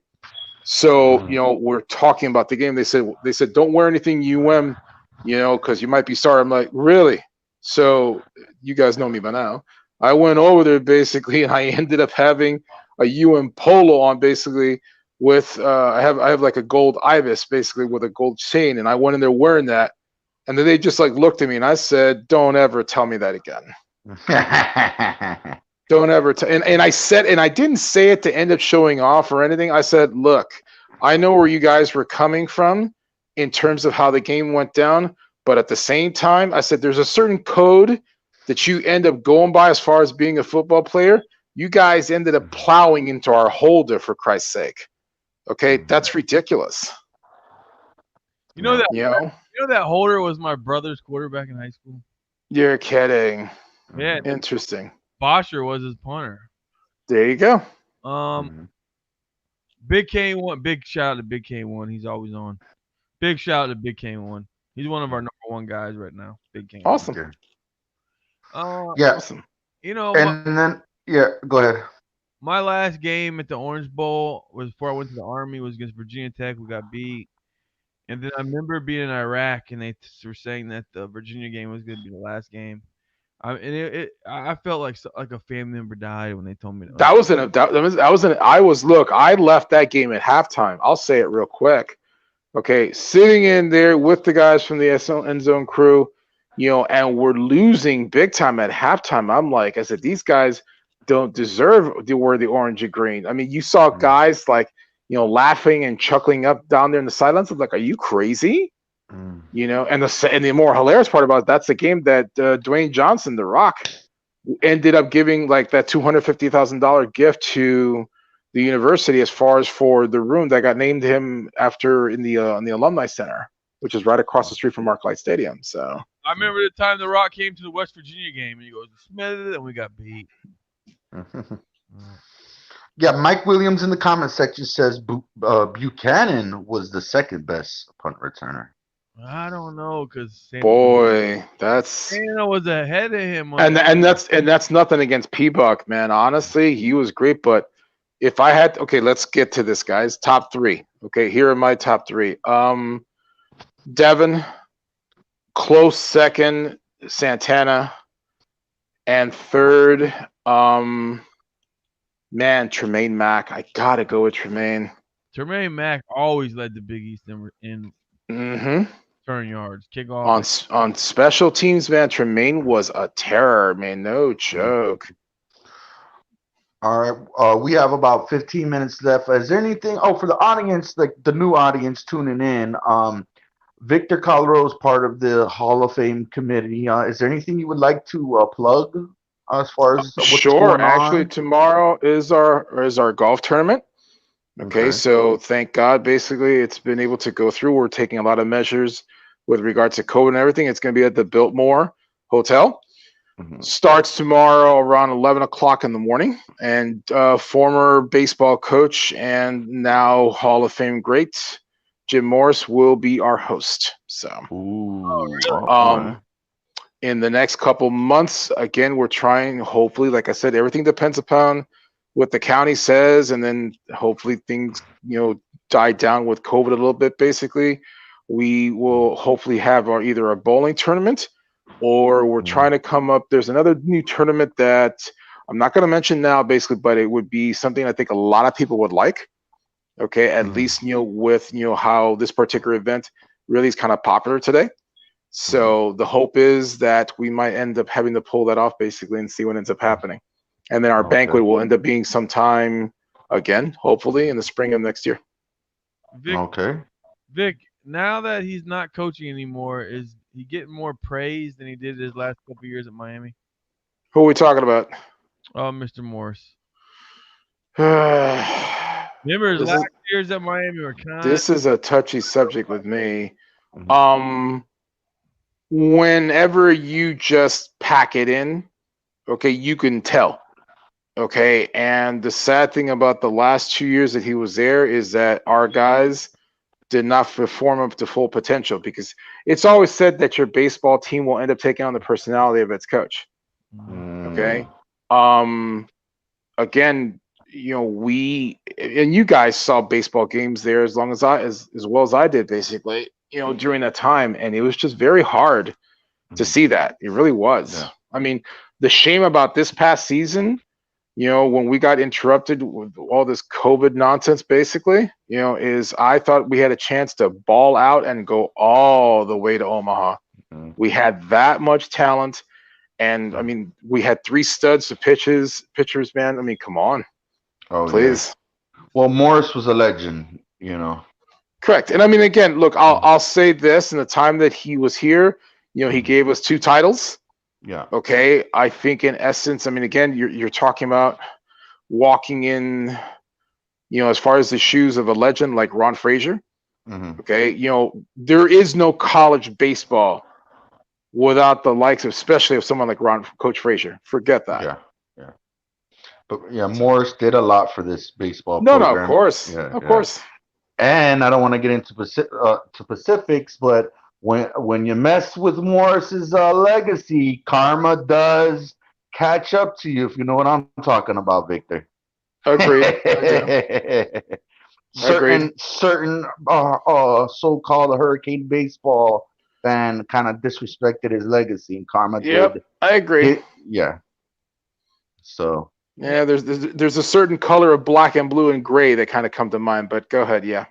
So, we're talking about the game. They said, don't wear anything UM, because you might be sorry. I'm like, really? So you guys know me by now. I went over there basically, and I ended up having a UM polo on, basically, with I have like a gold ibis, basically, with a gold chain, and I went in there wearing that, and then they just like looked at me, and I said, "Don't ever tell me that again." Don't ever and I said, and I didn't say it to end up showing off or anything. I said, "Look, I know where you guys were coming from in terms of how the game went down, But at the same time, I said there's a certain code that you end up going by as far as being a football player. You guys ended up plowing into our holder, for Christ's sake. Okay, that's ridiculous. You know that You know, that Holder was my brother's quarterback in high school. you're kidding. Yeah, Interesting. Bosher was his punter. There you go. Big K1. Big shout out to Big K1. He's always on. Big shout out to Big K1. He's one of our #1 guys right now. Big K1. Awesome. Okay. Yeah. Awesome. You know, And then go ahead. my last game at the Orange Bowl was before I went to the Army. Was against Virginia Tech. We got beat. And then I remember being in Iraq, and they were saying that the Virginia game was going to be the last game. I felt like a family member died when they told me that was look, I left that game at halftime. I'll say it real quick. Okay, sitting in there with the guys from the end zone crew, and we're losing big time at halftime. I'm like, I said, these guys don't deserve to wear the orange and green. I mean, you saw guys like, laughing and chuckling up down there in the sidelines. I'm like, are you crazy? And the more hilarious part about it, that's the game that Dwayne Johnson, The Rock, ended up giving like that $250,000 gift to the university as far as for the room that got named him after in the Alumni Center, which is right across the street from Arclight Stadium. So I remember the time The Rock came to the West Virginia game, and he goes, "Smith," and we got beat. Yeah, Mike Williams in the comment section says Buchanan was the second best punt returner. I don't know, because Santa was ahead of him. And that's nothing against P-Buck, man. Honestly, he was great. But if I had, let's get to this, guys. Top 3. Okay, here are my top 3. Devin, close second, Santana, and third, Tremaine Mack. I gotta go with Tremaine. Tremaine Mack always led the Big East in turn yards, kickoff. On special teams, man, Tremaine was a terror, man. No joke. All right, we have about 15 minutes left. Is there anything? Oh, for the audience, like the new audience tuning in, Victor Colorado is part of the Hall of Fame committee. Is there anything you would like to plug as far as what's going on? Actually, tomorrow is our golf tournament. Okay, so thank God, basically, it's been able to go through. We're taking a lot of measures with regards to COVID and everything. It's going to be at the Biltmore Hotel. Starts tomorrow around 11 o'clock in the morning. And former baseball coach and now Hall of Fame great Jim Morris will be our host. So, in the next couple months, again, we're trying, hopefully, like I said, everything depends upon what the county says, and then hopefully things, die down with COVID a little bit. Basically, we will hopefully have either a bowling tournament, or we're trying to come up. There's another new tournament that I'm not going to mention now, basically, but it would be something I think a lot of people would like. Okay, at least with how this particular event really is kind of popular today. So the hope is that we might end up having to pull that off, basically, and see what ends up happening. And then our banquet will end up being sometime, again, hopefully in the spring of next year. Vic, now that he's not coaching anymore, is he getting more praise than he did his last couple of years at Miami? Who are we talking about? Mr. Morris. Remember his last years at Miami were kind. This is a touchy subject with me. Whenever you just pack it in, okay, you can tell. Okay, and the sad thing about the last 2 years that he was there is that our guys did not perform up to full potential, because it's always said that your baseball team will end up taking on the personality of its coach. Okay. Again, we and you guys saw baseball games there as well as I did, basically, during that time, and it was just very hard to see that. It really was. Yeah. I mean, the shame about this past season, when we got interrupted with all this COVID nonsense, basically, is I thought we had a chance to ball out and go all the way to Omaha. We had that much talent. And I mean, we had 3 studs of pitchers, man. I mean, come on. Please. Yeah. Well, Morris was a legend, Correct. And I mean, again, look, I'll say this: in the time that he was here, he gave us 2 titles. Yeah. Okay, I think in essence, I mean, again, you're talking about walking in, as far as the shoes of a legend like Ron Frazier. Hmm. Okay, there is no college baseball without the likes of, especially of someone like Coach Frazier. Forget that. Yeah. Yeah. But yeah, Morris did a lot for this baseball No, no, of program. course, Yeah. of Yeah. course. And I don't want to get into to specifics, but when you mess with Morris's legacy, karma does catch up to you. If you know what I'm talking about, Victor. Agreed. I do. Agreed. certain so-called Hurricane baseball fan kind of disrespected his legacy, and karma Yep, did I agree. hit. Yeah. So. Yeah, there's a certain color of black and blue and gray that kind of come to mind. But go ahead. Yeah.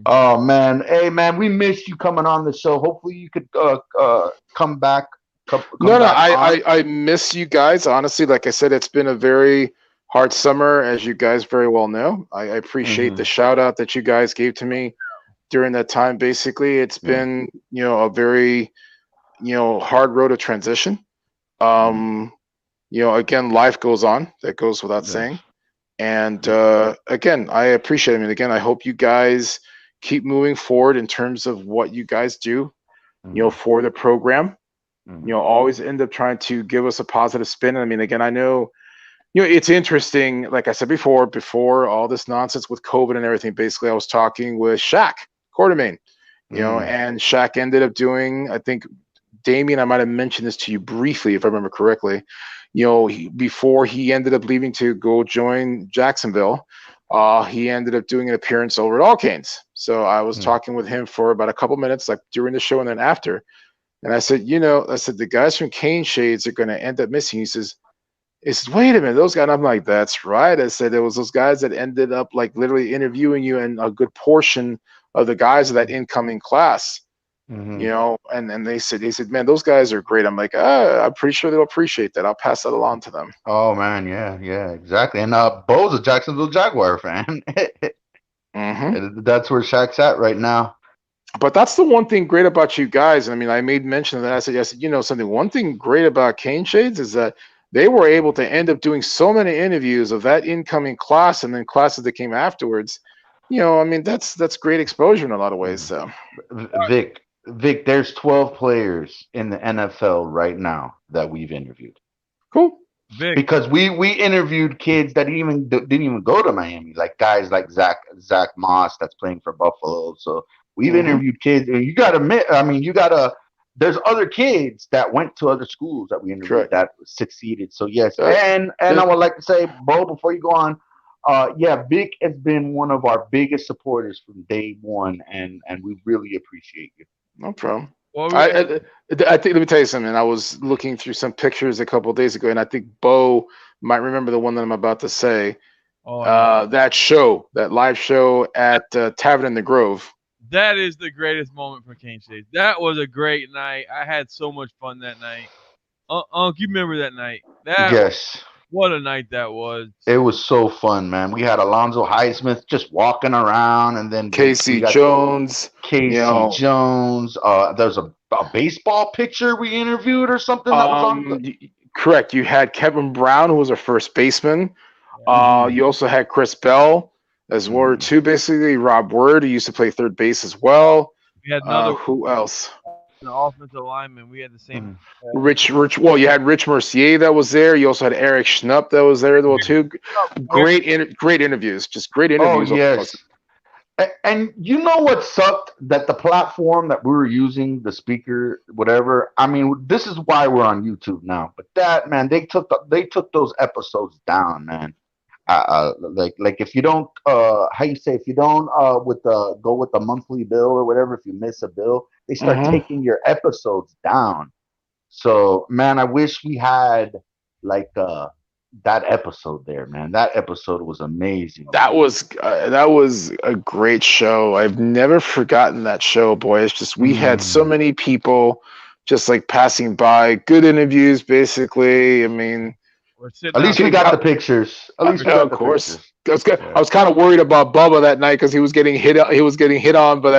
Oh man, hey man, we missed you coming on the show. Hopefully you could come back, come No, no, back I, on. I I miss you guys. Honestly, like I said, it's been a very hard summer, as you guys very well know. I appreciate the Hmm. shout out that you guys gave to me during that time. Basically, it's Yeah. been a very hard road to transition. Mm. Um, again, life goes on. That goes without Yes. saying. And again, I appreciate it. I mean, again, I hope you guys keep moving forward in terms of what you guys do, Hmm. for the program. Hmm. Always end up trying to give us a positive spin. I mean, again, I know, it's interesting. Like I said before all this nonsense with COVID and everything, basically, I was talking with Shaq Quartermain, Hmm. and Shaq ended up doing, I think, Damien, I might have mentioned this to you briefly, if I remember correctly. Before he ended up leaving to go join Jacksonville, he ended up doing an appearance over at All Canes. So I was Hmm. talking with him for about a couple minutes, like during the show and then after. And I said, the guys from Caneshades are going to end up missing. He says, wait a minute, those guys. And I'm like, that's right. I said, it was those guys that ended up like literally interviewing you, and a good portion of the guys of that incoming class, Hmm. and they said, man, those guys are great. I'm like, I'm pretty sure they'll appreciate that. I'll pass that along to them. Oh man, yeah, yeah, exactly. And Bo's a Jacksonville Jaguar fan. Hmm. That's where Shaq's at right now. But that's the one thing great about you guys. And I mean, I made mention of that. I said, something. One thing great about Cane Shades is that they were able to end up doing so many interviews of that incoming class and then classes that came afterwards. I mean, that's great exposure in a lot of ways. Mm. So Vic, there's 12 players in the NFL right now that we've interviewed. cool. Vic, Because we interviewed kids that didn't even go to Miami, like guys like Zach Moss that's playing for Buffalo. So we've Hmm. interviewed kids, and you got to admit, I mean, you got to. There's other kids that went to other schools that we interviewed Correct. that succeeded. So yes, Uh, and I uh, would like to say, Bo, before you go on, yeah, Vic has been one of our biggest supporters from day one, and we really appreciate you. no problem. what were we I, gonna? I I think, let me tell you something. I was looking through some pictures a couple of days ago, and I think Bo might remember the one that I'm about to say. Oh yeah, That live show at Tavern in the Grove. that is the greatest moment for Kane State. That was a great night. I had so much fun that night. Unc, you remember that night? Yes. What a night that was. It was so fun, man. We had Alonzo Highsmith just walking around, and then we Casey got Jones. You Casey know, Jones. There's a baseball pitcher we interviewed or something that was on. um, correct. You had Kevin Brown, who was a first baseman. Mhm. You also had Chris Bell as well Mhm. too. Basically, Rob Word, who used to play third base as well. We had another Who else? offensive lineman. We had the same. Mhm. Rich. Well, you had Rich Mercier that was there. You also had Eric Schnupp that was there, though too. Great interviews. Just great Oh interviews. yes. And you know what sucked? That the platform that we were using, the speaker, whatever. I mean, this is why we're on YouTube now. But that man, they took those episodes down, man. Like if you don't how you say, if you don't with the go with the monthly bill or whatever, if you miss a bill, they start Hmm. taking your episodes down. So man, I wish we had like that episode there, man. That episode was amazing. That was a great show. I've never forgotten that show, boy. It's just we had so Mm. many people just like passing by, good interviews, basically. I mean, We're sitting At out. least we got the pictures. At least we Yeah, got of the course. pictures. I was kind of worried about Bubba that night because he was getting hit. He was getting hit on by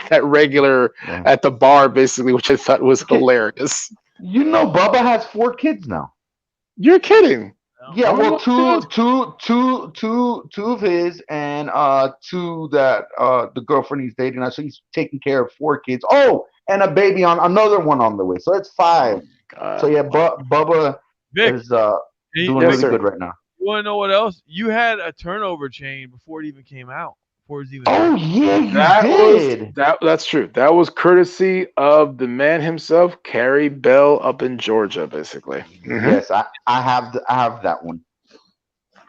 that regular Yeah. at the bar, basically, which I thought was Okay. hilarious. You know, Bubba has 4 kids now. You're kidding. Yeah, How many well, more kids? two of his, and two that the girlfriend he's dating now. So he's taking care of 4 kids. Oh, and a baby on another one on the way. So it's 5. So God. yeah, Bubba Vic, is you, doing Yes, really sir. good right now. you want to know what else? You had a turnover chain before it even came out. Before it was even Oh there. yeah, you That was did. that's true. That was courtesy of the man himself, Carrie Bell, up in Georgia, basically. Yes, I have that one.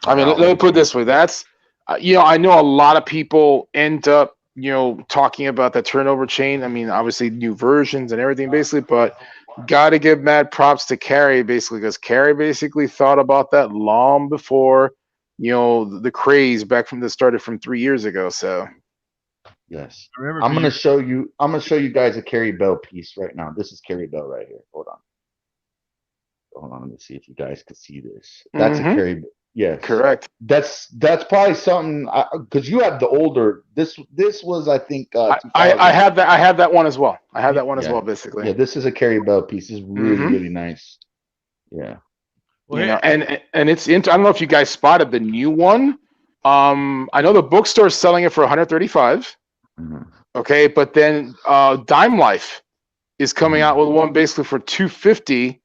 I mean, let me put it this way. That's, I know a lot of people end up, talking about the turnover chain. I mean, obviously new versions and everything, basically, but got to give mad props to Carrie, basically, because Carrie basically thought about that long before, the craze back from the started from 3 years ago. So, Yes. I remember I'm for gonna you. show you. I'm gonna show you guys a Carrie Bell piece right now. This is Carrie Bell right here. Hold on. Hold on. Let me see if you guys can see this. That's a hmm Carrie. Yes. correct. That's probably something because you have the older. This was I think I 2000. have that. I have that one as well. I have that one as Yeah. well, basically. Yeah. This is a Carrie Bell piece. It's really hmm really nice. Yeah. Well, hey, And it's into. I don't know if you guys spotted the new one. I know the bookstore is selling it for 135. Mhm. Okay, but then Dime Life is coming out Mhm. with one basically for 250.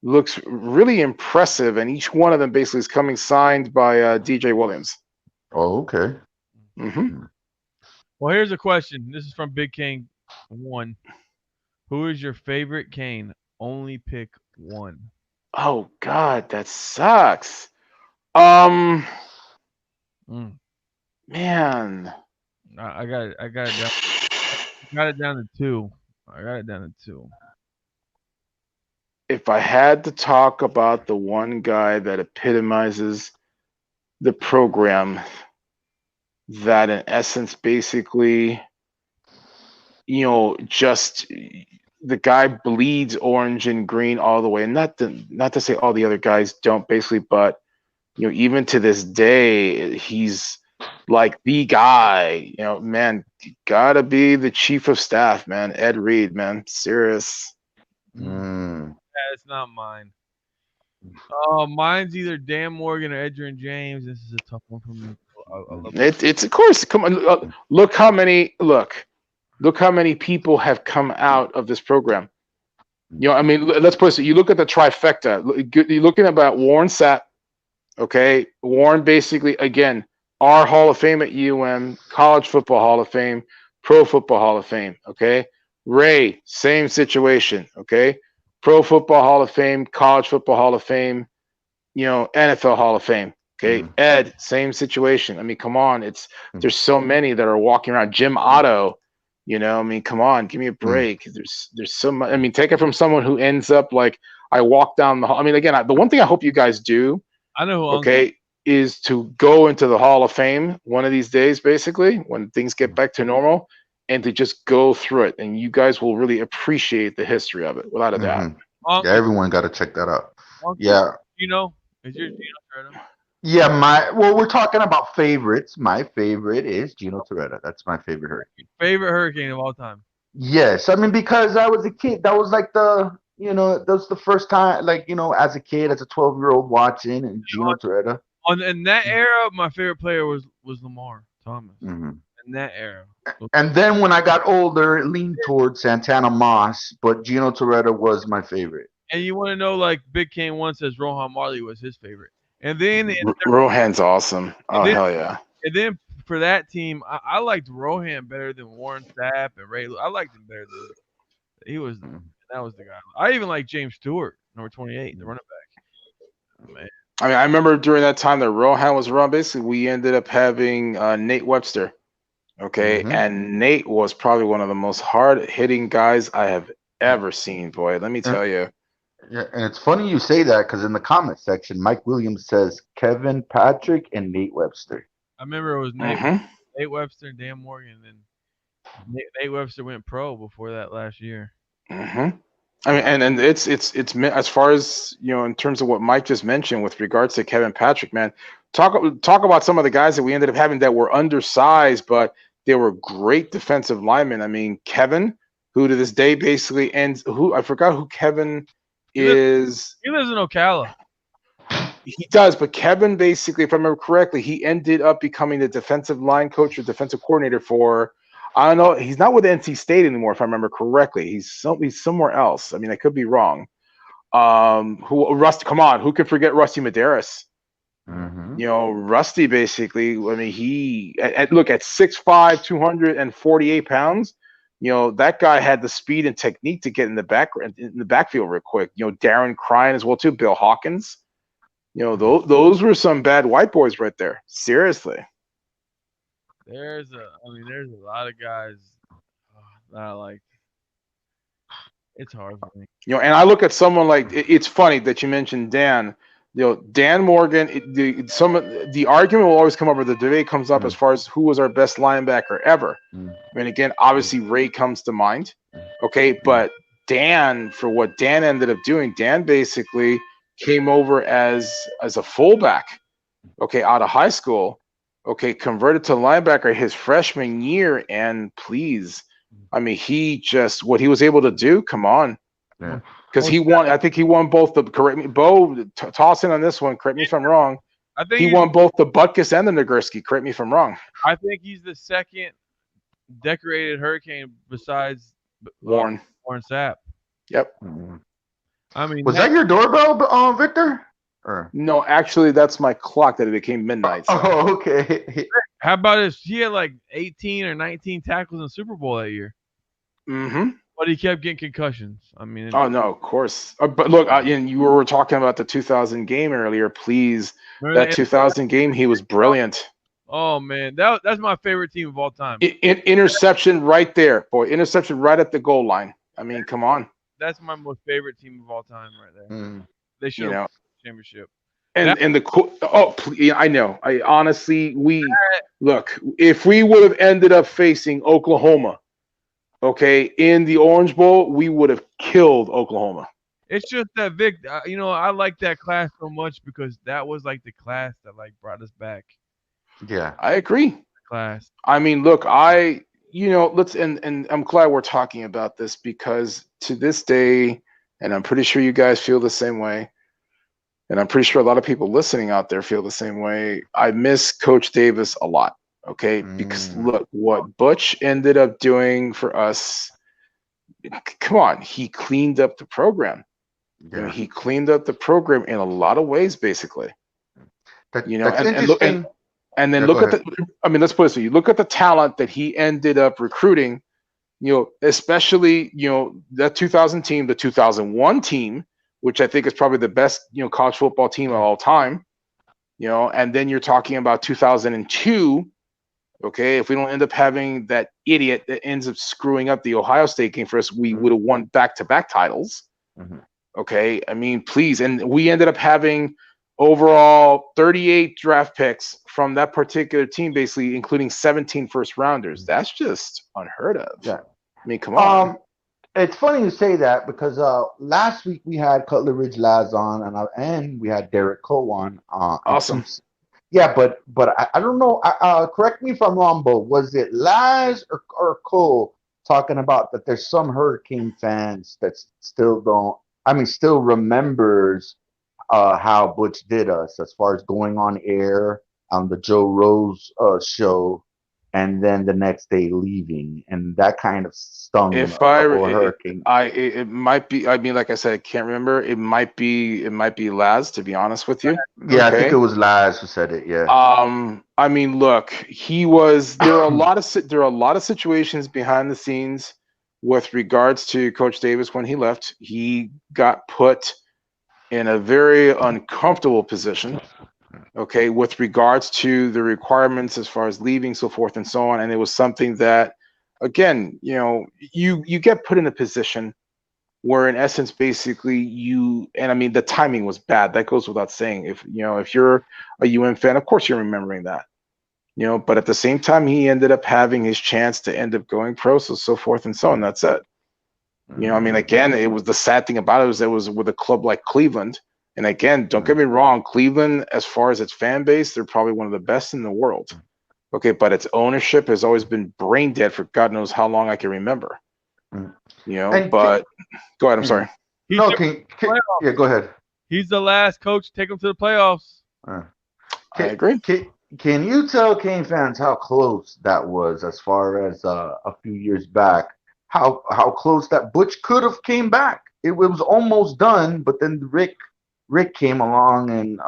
Looks really impressive, and each one of them basically is coming signed by DJ Williams. Oh, okay. hmm well, here's a question. This is from Big King One. Who is your favorite Kane? Only pick one. Oh God, that sucks. Um, Mm. man, I got it. I got it down. Got it down to two. I got it down to two. if I had to talk about the one guy that epitomizes the program, that in essence basically, just the guy bleeds orange and green all the way, and not to say all the other guys don't basically, but even to this day, he's like the guy. Man, gotta be the chief of staff, man. Ed Reed, man, serious. Mm. Mm. Yeah, it's not mine. Mine's either Dan Morgan or Edgerrin James. This is a tough one for me. I love both. It's of course. Come on, look how many people have come out of this program. I mean, let's put it. You look at the trifecta. You're looking about Warren Sapp. Okay, Warren basically again our Hall of Fame at College Football Hall of Fame, Pro Football Hall of Fame. Okay, Ray, same situation. Okay, Pro Football Hall of Fame, College Football Hall of Fame, NFL Hall of Fame. Okay, Mm. Ed, same situation. I mean, come on, Mm. there's so many that are walking around. Jim Otto, I mean, come on, give me a Mm. break. There's so much. I mean, take it from someone who ends up like I walk down the hall. I mean, again, the one thing I hope you guys do, I know who Uncle. okay, is to go into the Hall of Fame one of these days, basically, when things get back to normal, and to just go through it. And you guys will really appreciate the history of it, without a doubt. Mhm. Yeah, Uncle. everyone got to check that out. Uncle. Yeah. Gino. Is your Gino Toretta? Yeah, well, we're talking about favorites. My favorite is Gino Toretta. That's my favorite hurricane. Favorite Hurricane of all time. Yes, I mean because I was a kid. That was like that was the first time, like as a kid, as a 12-year-old watching and Gino Toretta. In that era, my favorite player was Lamar Thomas. Hmm. In that era. And then when I got older, it leaned towards Santana Moss, but Gino Toretta was my favorite. And you want to know, like Big Kane once says, Rohan Marley was his favorite. And then Rohan's awesome. and Oh then hell yeah. and then for that team, I liked Rohan better than Warren Sapp and Ray. I liked him better than he was. That was the guy. I even like James Stewart, number 28, the running back. Oh, man. I mean, I remember during that time that Rohan was around. Basically, we ended up having Nate Webster. Okay, Hmm. and Nate was probably one of the most hard hitting guys I have ever seen. Boy, let me tell you. Yeah, and it's funny you say that because in the comment section, Mike Williams says Kevin Patrick and Nate Webster. I remember it was hmm Nate Webster and Dan Morgan, and Nate Webster went pro before that last year. hmm I mean, and it's as far as in terms of what Mike just mentioned with regards to Kevin Patrick, man. Talk about some of the guys that we ended up having that were undersized, but they were great defensive linemen. I mean, Kevin, who to this day basically ends. Who I forgot who Kevin He lives, is. he lives in Ocala. He does, but Kevin basically, if I remember correctly, he ended up becoming the defensive line coach or defensive coordinator for. I don't know. He's not with NC State anymore, if I remember correctly. He's somewhere else. I mean, I could be wrong. Who Rusty? Come on, who could forget Rusty Medeiros? Rusty basically. I mean, he look at 6'5", 248 pounds. That guy had the speed and technique to get in the backfield real quick. Darren Crine as well too. Bill Hawkins. Those were some bad white boys right there. Seriously. There's a lot of guys that I like. It's hard for me. And I look at someone like it's funny that you mentioned Dan. Dan Morgan. The argument will always come up, or the debate comes up as far as who was our best linebacker ever. I mean, again, obviously Ray comes to mind. Okay, but Dan, for what Dan ended up doing, Dan basically came over as a fullback, okay, out of high school, okay, converted to linebacker his freshman year, and please, I mean, what he was able to do, come on. Yeah. Because he won, I think he won both the, correct me, Bo, toss in on this one, correct me if I'm wrong. I think He won both the Butkus and the Nagurski, correct me if I'm wrong. I think he's the second decorated Hurricane besides Warren Sapp. Yep. I mean, was that your doorbell, Victor? Or? No, actually, that's my clock that it became midnight. So. Oh, okay. How about this? He had like 18 or 19 tackles in the Super Bowl that year. Mm-hmm. But he kept getting concussions. I mean, oh no, of course. But look, you were talking about the 2000 game earlier. Please, that 2000 game, he was brilliant. Oh man, that's my favorite team of all time. Interception right there, boy. Interception right at the goal line. I mean, come on. That's my most favorite team of all time, right there. They should have won the championship. I know. I honestly, look, if we would have ended up facing Oklahoma, okay, in the Orange Bowl, we would have killed Oklahoma. It's just that Vic, I like that class so much because that was like the class that like brought us back. Yeah, I agree. Class. I mean, look, let's and I'm glad we're talking about this because to this day, and I'm pretty sure you guys feel the same way, and I'm pretty sure a lot of people listening out there feel the same way. I miss Coach Davis a lot. Okay, because look what Butch ended up doing for us. Come on, he cleaned up the program. Yeah. He cleaned up the program in a lot of ways, basically. That's and then look at the. I mean, let's put it so you look at the talent that he ended up recruiting. Especially that 2000 team, the 2001 team, which I think is probably the best college football team of all time. And then you're talking about 2002. Okay, if we don't end up having that idiot that ends up screwing up the Ohio State game for us, we would have won back-to-back titles. Okay, I mean, please. And we ended up having overall 38 draft picks from that particular team, basically, including 17 first-rounders. That's just unheard of. Yeah. I mean, come on. It's funny you say that because last week we had Cutler Ridge Laz on, and we had Derek Coe on. Awesome. Yeah, but I don't know. Correct me if I'm wrong, but was it Laz or Cole talking about that there's some Hurricane fans that still remembers how Butch did us as far as going on air on the Joe Rose show and then the next day leaving, and that kind of stung Hurricane. It might be. I mean, like I said, I can't remember. It might be Laz, to be honest with you. Yeah, okay. I think it was Laz who said it. Yeah. I mean, look, he was. There are a lot of situations behind the scenes with regards to Coach Davis when he left. He got put in a very uncomfortable position. Okay, with regards to the requirements as far as leaving, so forth and so on, and it was something that, again, you get put in a position where, in essence, basically and I mean, the timing was bad. That goes without saying. If you're a UM fan, of course you're remembering that. But at the same time, he ended up having his chance to end up going pro, so forth and so on. That's it. You know, I mean, again, it was the sad thing about it was it was with a club like Cleveland. And again, don't get me wrong, Cleveland, as far as its fan base, they're probably one of the best in the world. Okay, but its ownership has always been brain dead for God knows how long I can remember. Mm. You know, And but go ahead. I'm sorry. He no, took him to the yeah, playoffs. go ahead. He's the last coach to take him to the playoffs. Uh, I can, agree. can you tell Kane fans how close that was as far as a few years back? How close that Butch could have came back. It was almost done, but then Rick came along and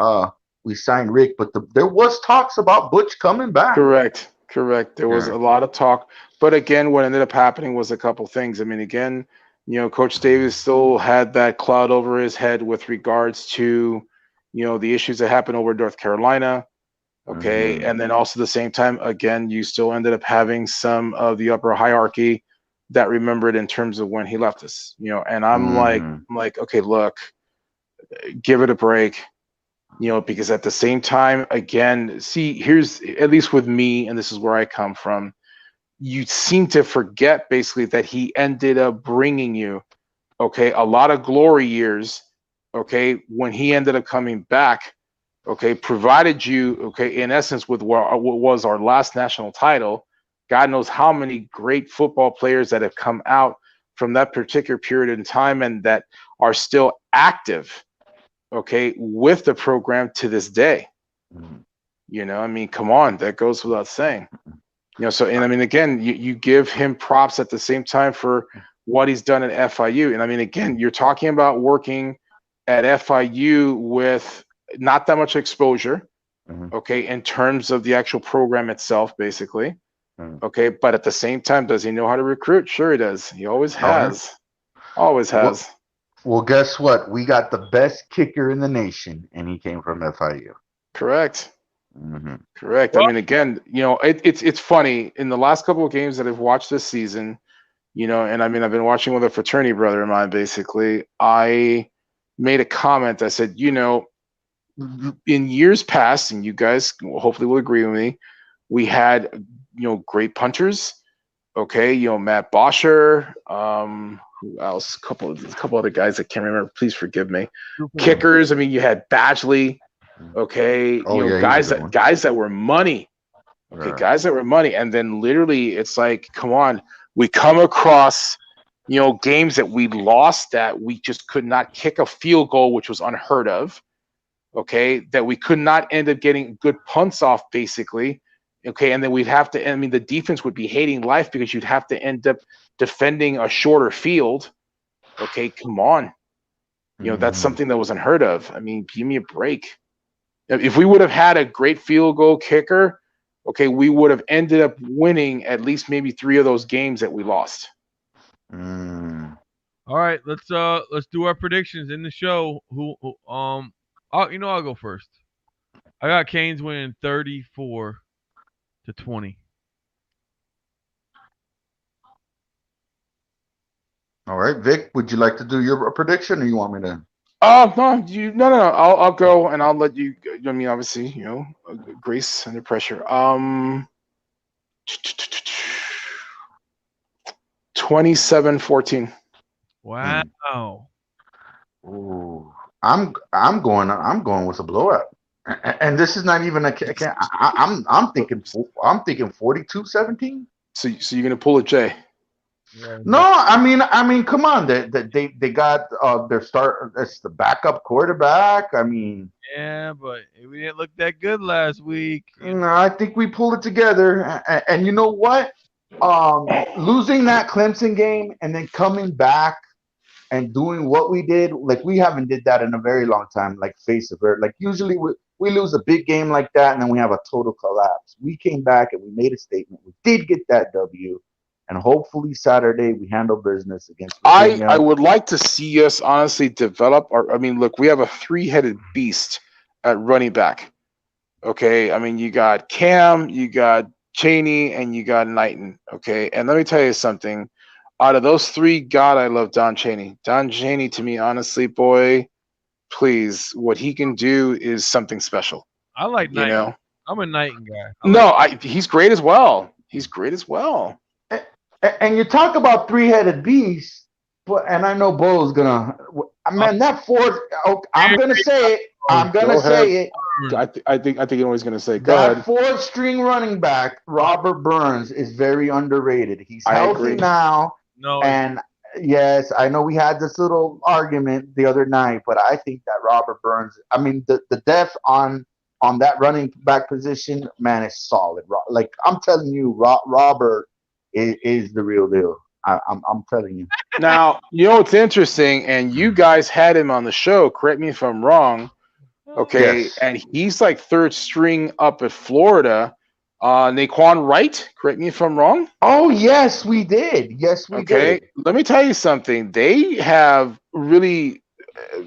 we signed Rick. But there was talks about Butch coming back. Correct. There was Yeah. a lot of talk, but again, what ended up happening was a couple things. I mean, again, you know, Coach Davis still had that cloud over his head with regards to, you know, the issues that happened over North Carolina. Okay, Mhm. and then also at the same time, again, you still ended up having some of the upper hierarchy that remembered in terms of when he left us. You know, and Mhm. I'm like, okay, look, give it a break. You know, because at the same time, again, see, here's at least with me, and this is where I come from. You seem to forget basically that he ended up bringing you, okay, a lot of glory years, okay, when he ended up coming back, okay, provided you, okay, in essence, with what was our last national title. God knows how many great football players that have come out from that particular period in time and that are still active, okay, with the program to this day. Mhm. You know, I mean, come on, that goes without saying. You know, so and I mean, again, you give him props at the same time for what he's done at FIU. And I mean, again, you're talking about working at FIU with not that much exposure, Mhm. okay, in terms of the actual program itself, basically. Mhm. Okay, but at the same time, does he know how to recruit? Sure, he does. He always Oh yeah. has. Always Well, has. well, guess what? We got the best kicker in the nation, and he came from FIU. Correct. Hmm. Correct. I Well, mean, again, you know, it's funny in the last couple of games that I've watched this season, you know, and I mean, I've been watching with a fraternity brother of mine. Basically, I made a comment. I said, you know, in years past, and you guys hopefully will agree with me, we had, you know, great punters. Okay, you know, Matt Bosher. Who else? A couple other guys I can't remember. Please forgive me. Kickers. I mean, you had Badgley. Okay, Oh you know, yeah, he's a good one. guys that were money. Okay, Yeah. guys that were money, and then literally, it's like, come on, we come across, you know, games that we lost that we just could not kick a field goal, which was unheard of. Okay, that we could not end up getting good punts off, basically. Okay, and then we'd have to. I mean, the defense would be hating life because you'd have to end up defending a shorter field. Okay, come on, you know, that's Hmm. something that was unheard of. I mean, give me a break. If we would have had a great field goal kicker, okay, we would have ended up winning at least maybe 3 of those games that we lost. Mm. all right, let's do our predictions in the show. I'll go first. I got Canes winning 34-20. All right, Vic, would you like to do your prediction, or you want me to? No. I'll go and I'll let you. I mean, obviously, you know, grace under pressure. 27-14. Wow. Mm. Ooh, I'm going with a blowout, and this is not even a. I'm thinking 42-17. So you're gonna pull a J. Yeah, No, I mean, come on, they got their start. It's the backup quarterback. I mean, yeah, but we didn't look that good last week. no, I think we pulled it together. And you know what? Losing that Clemson game and then coming back and doing what we did, like we haven't did that in a very long time. Like face of earth, like usually we lose a big game like that and then we have a total collapse. We came back and we made a statement. We did get that W, and hopefully Saturday we handle business against I Virginia. would like to see us honestly develop our. I mean, look, we have a three-headed beast at running back. Okay, I mean, you got Cam, you got Cheney, and you got Knighton. Okay, and let me tell you something. Out of those three, God, I love Don Cheney. Don Cheney, to me, honestly, boy, please, what he can do is something special. I like You Knight. know? I'm a Knighton guy. I like. No, he's great as well. He's great as well. And you talk about three-headed beast. But and I know Bo's gonna. I'm Man, that fourth. Oh, I'm scared gonna say it. of I'm gonna Go ahead. say it. I think you know what he's gonna say. Go That ahead. fourth string running back, Robert Burns, is very underrated. He's I healthy agree. now, No, and yes, I know we had this little argument the other night, but I think that Robert Burns. I mean, the depth on that running back position, man, is solid. Like I'm telling you, Robert is the real deal. I'm telling you. Now, you know what's interesting, and you guys had him on the show. Correct me if I'm wrong. Okay, Yes. and he's like third string up at Florida. Naquan Wright. Correct me if I'm wrong. Oh yes, we did. Yes, we Okay, did. let me tell you something. They have really,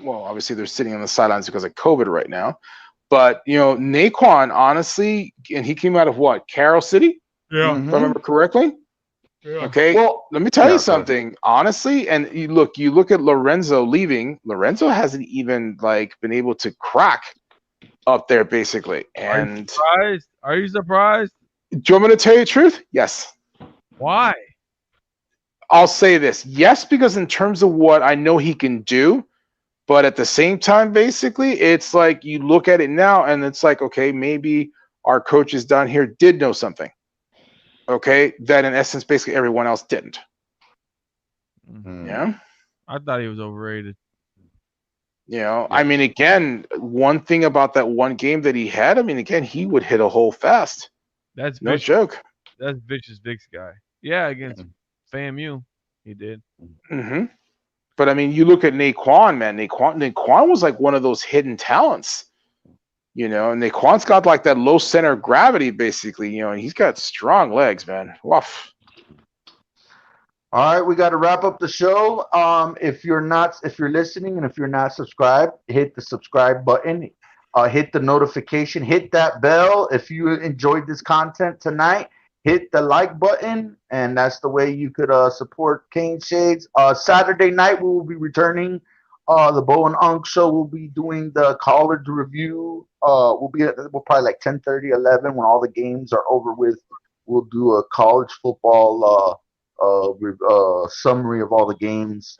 well, obviously they're sitting on the sidelines because of COVID right now. But Naquan, honestly, and he came out of what? Carroll City, yeah, if I Hmm. remember correctly. yeah. Okay, Well, let me tell you yeah. Go ahead. something. Honestly, and you look at Lorenzo leaving. Lorenzo hasn't even like been able to crack up there basically. Are you And surprised? Are you surprised? do you want me to tell you the truth? Yes. Why? I'll say this. Yes, because in terms of what I know he can do, but at the same time, basically, it's like you look at it now and it's like, okay, maybe our coaches down here did know something. Okay, that in essence, basically everyone else didn't. Mm. Yeah. I thought he was overrated. Yeah. I mean, again, one thing about that one game that he had, I mean, again, he would hit a hole fast. That's No vicious. joke. That's vicious Vic's guy. Yeah, against FAMU, he did. Hmm. But I mean, you look at Naquan, man. Naquan was like one of those hidden talents. And Naquan's got like that low center of gravity, basically. And he's got strong legs, man. Woof. All right, we got to wrap up the show. If you're listening and if you're not subscribed, hit the subscribe button. Hit the notification. Hit that bell. If you enjoyed this content tonight, hit the like button, and that's the way you could support Caneshades. Saturday night we will be returning. The Bo and Unk show will be doing the college review. We'll probably like 10:30, 11 when all the games are over with. We'll do a college football summary of all the games.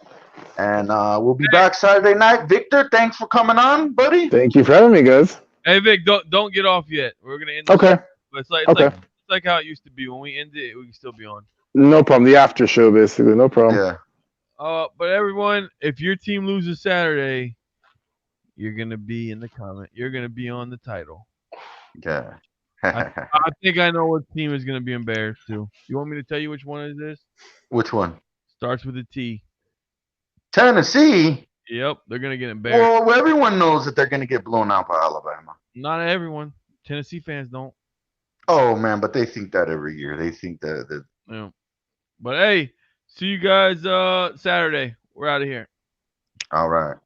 And we'll be back Saturday night. Victor, thanks for coming on, buddy. Thank you for having me, guys. Hey Vic, don't get off yet. We're gonna end the show. Okay. But Okay. it's like how it used to be. When we end it, we can still be on. No problem. The after show, basically. No problem. Yeah. But everyone, if your team loses Saturday, you're gonna be in the comment. You're gonna be on the title. Yeah. I think I know what team is gonna be embarrassed too. You want me to tell you which one it is? Which one? Starts with a T. Tennessee. Yep, they're gonna get embarrassed. Well, everyone knows that they're going to get blown out by Alabama. Not everyone. Tennessee fans don't. Oh man, but they think that every year. They think that. Yeah. But hey, see you guys Saturday. We're out of here. All right.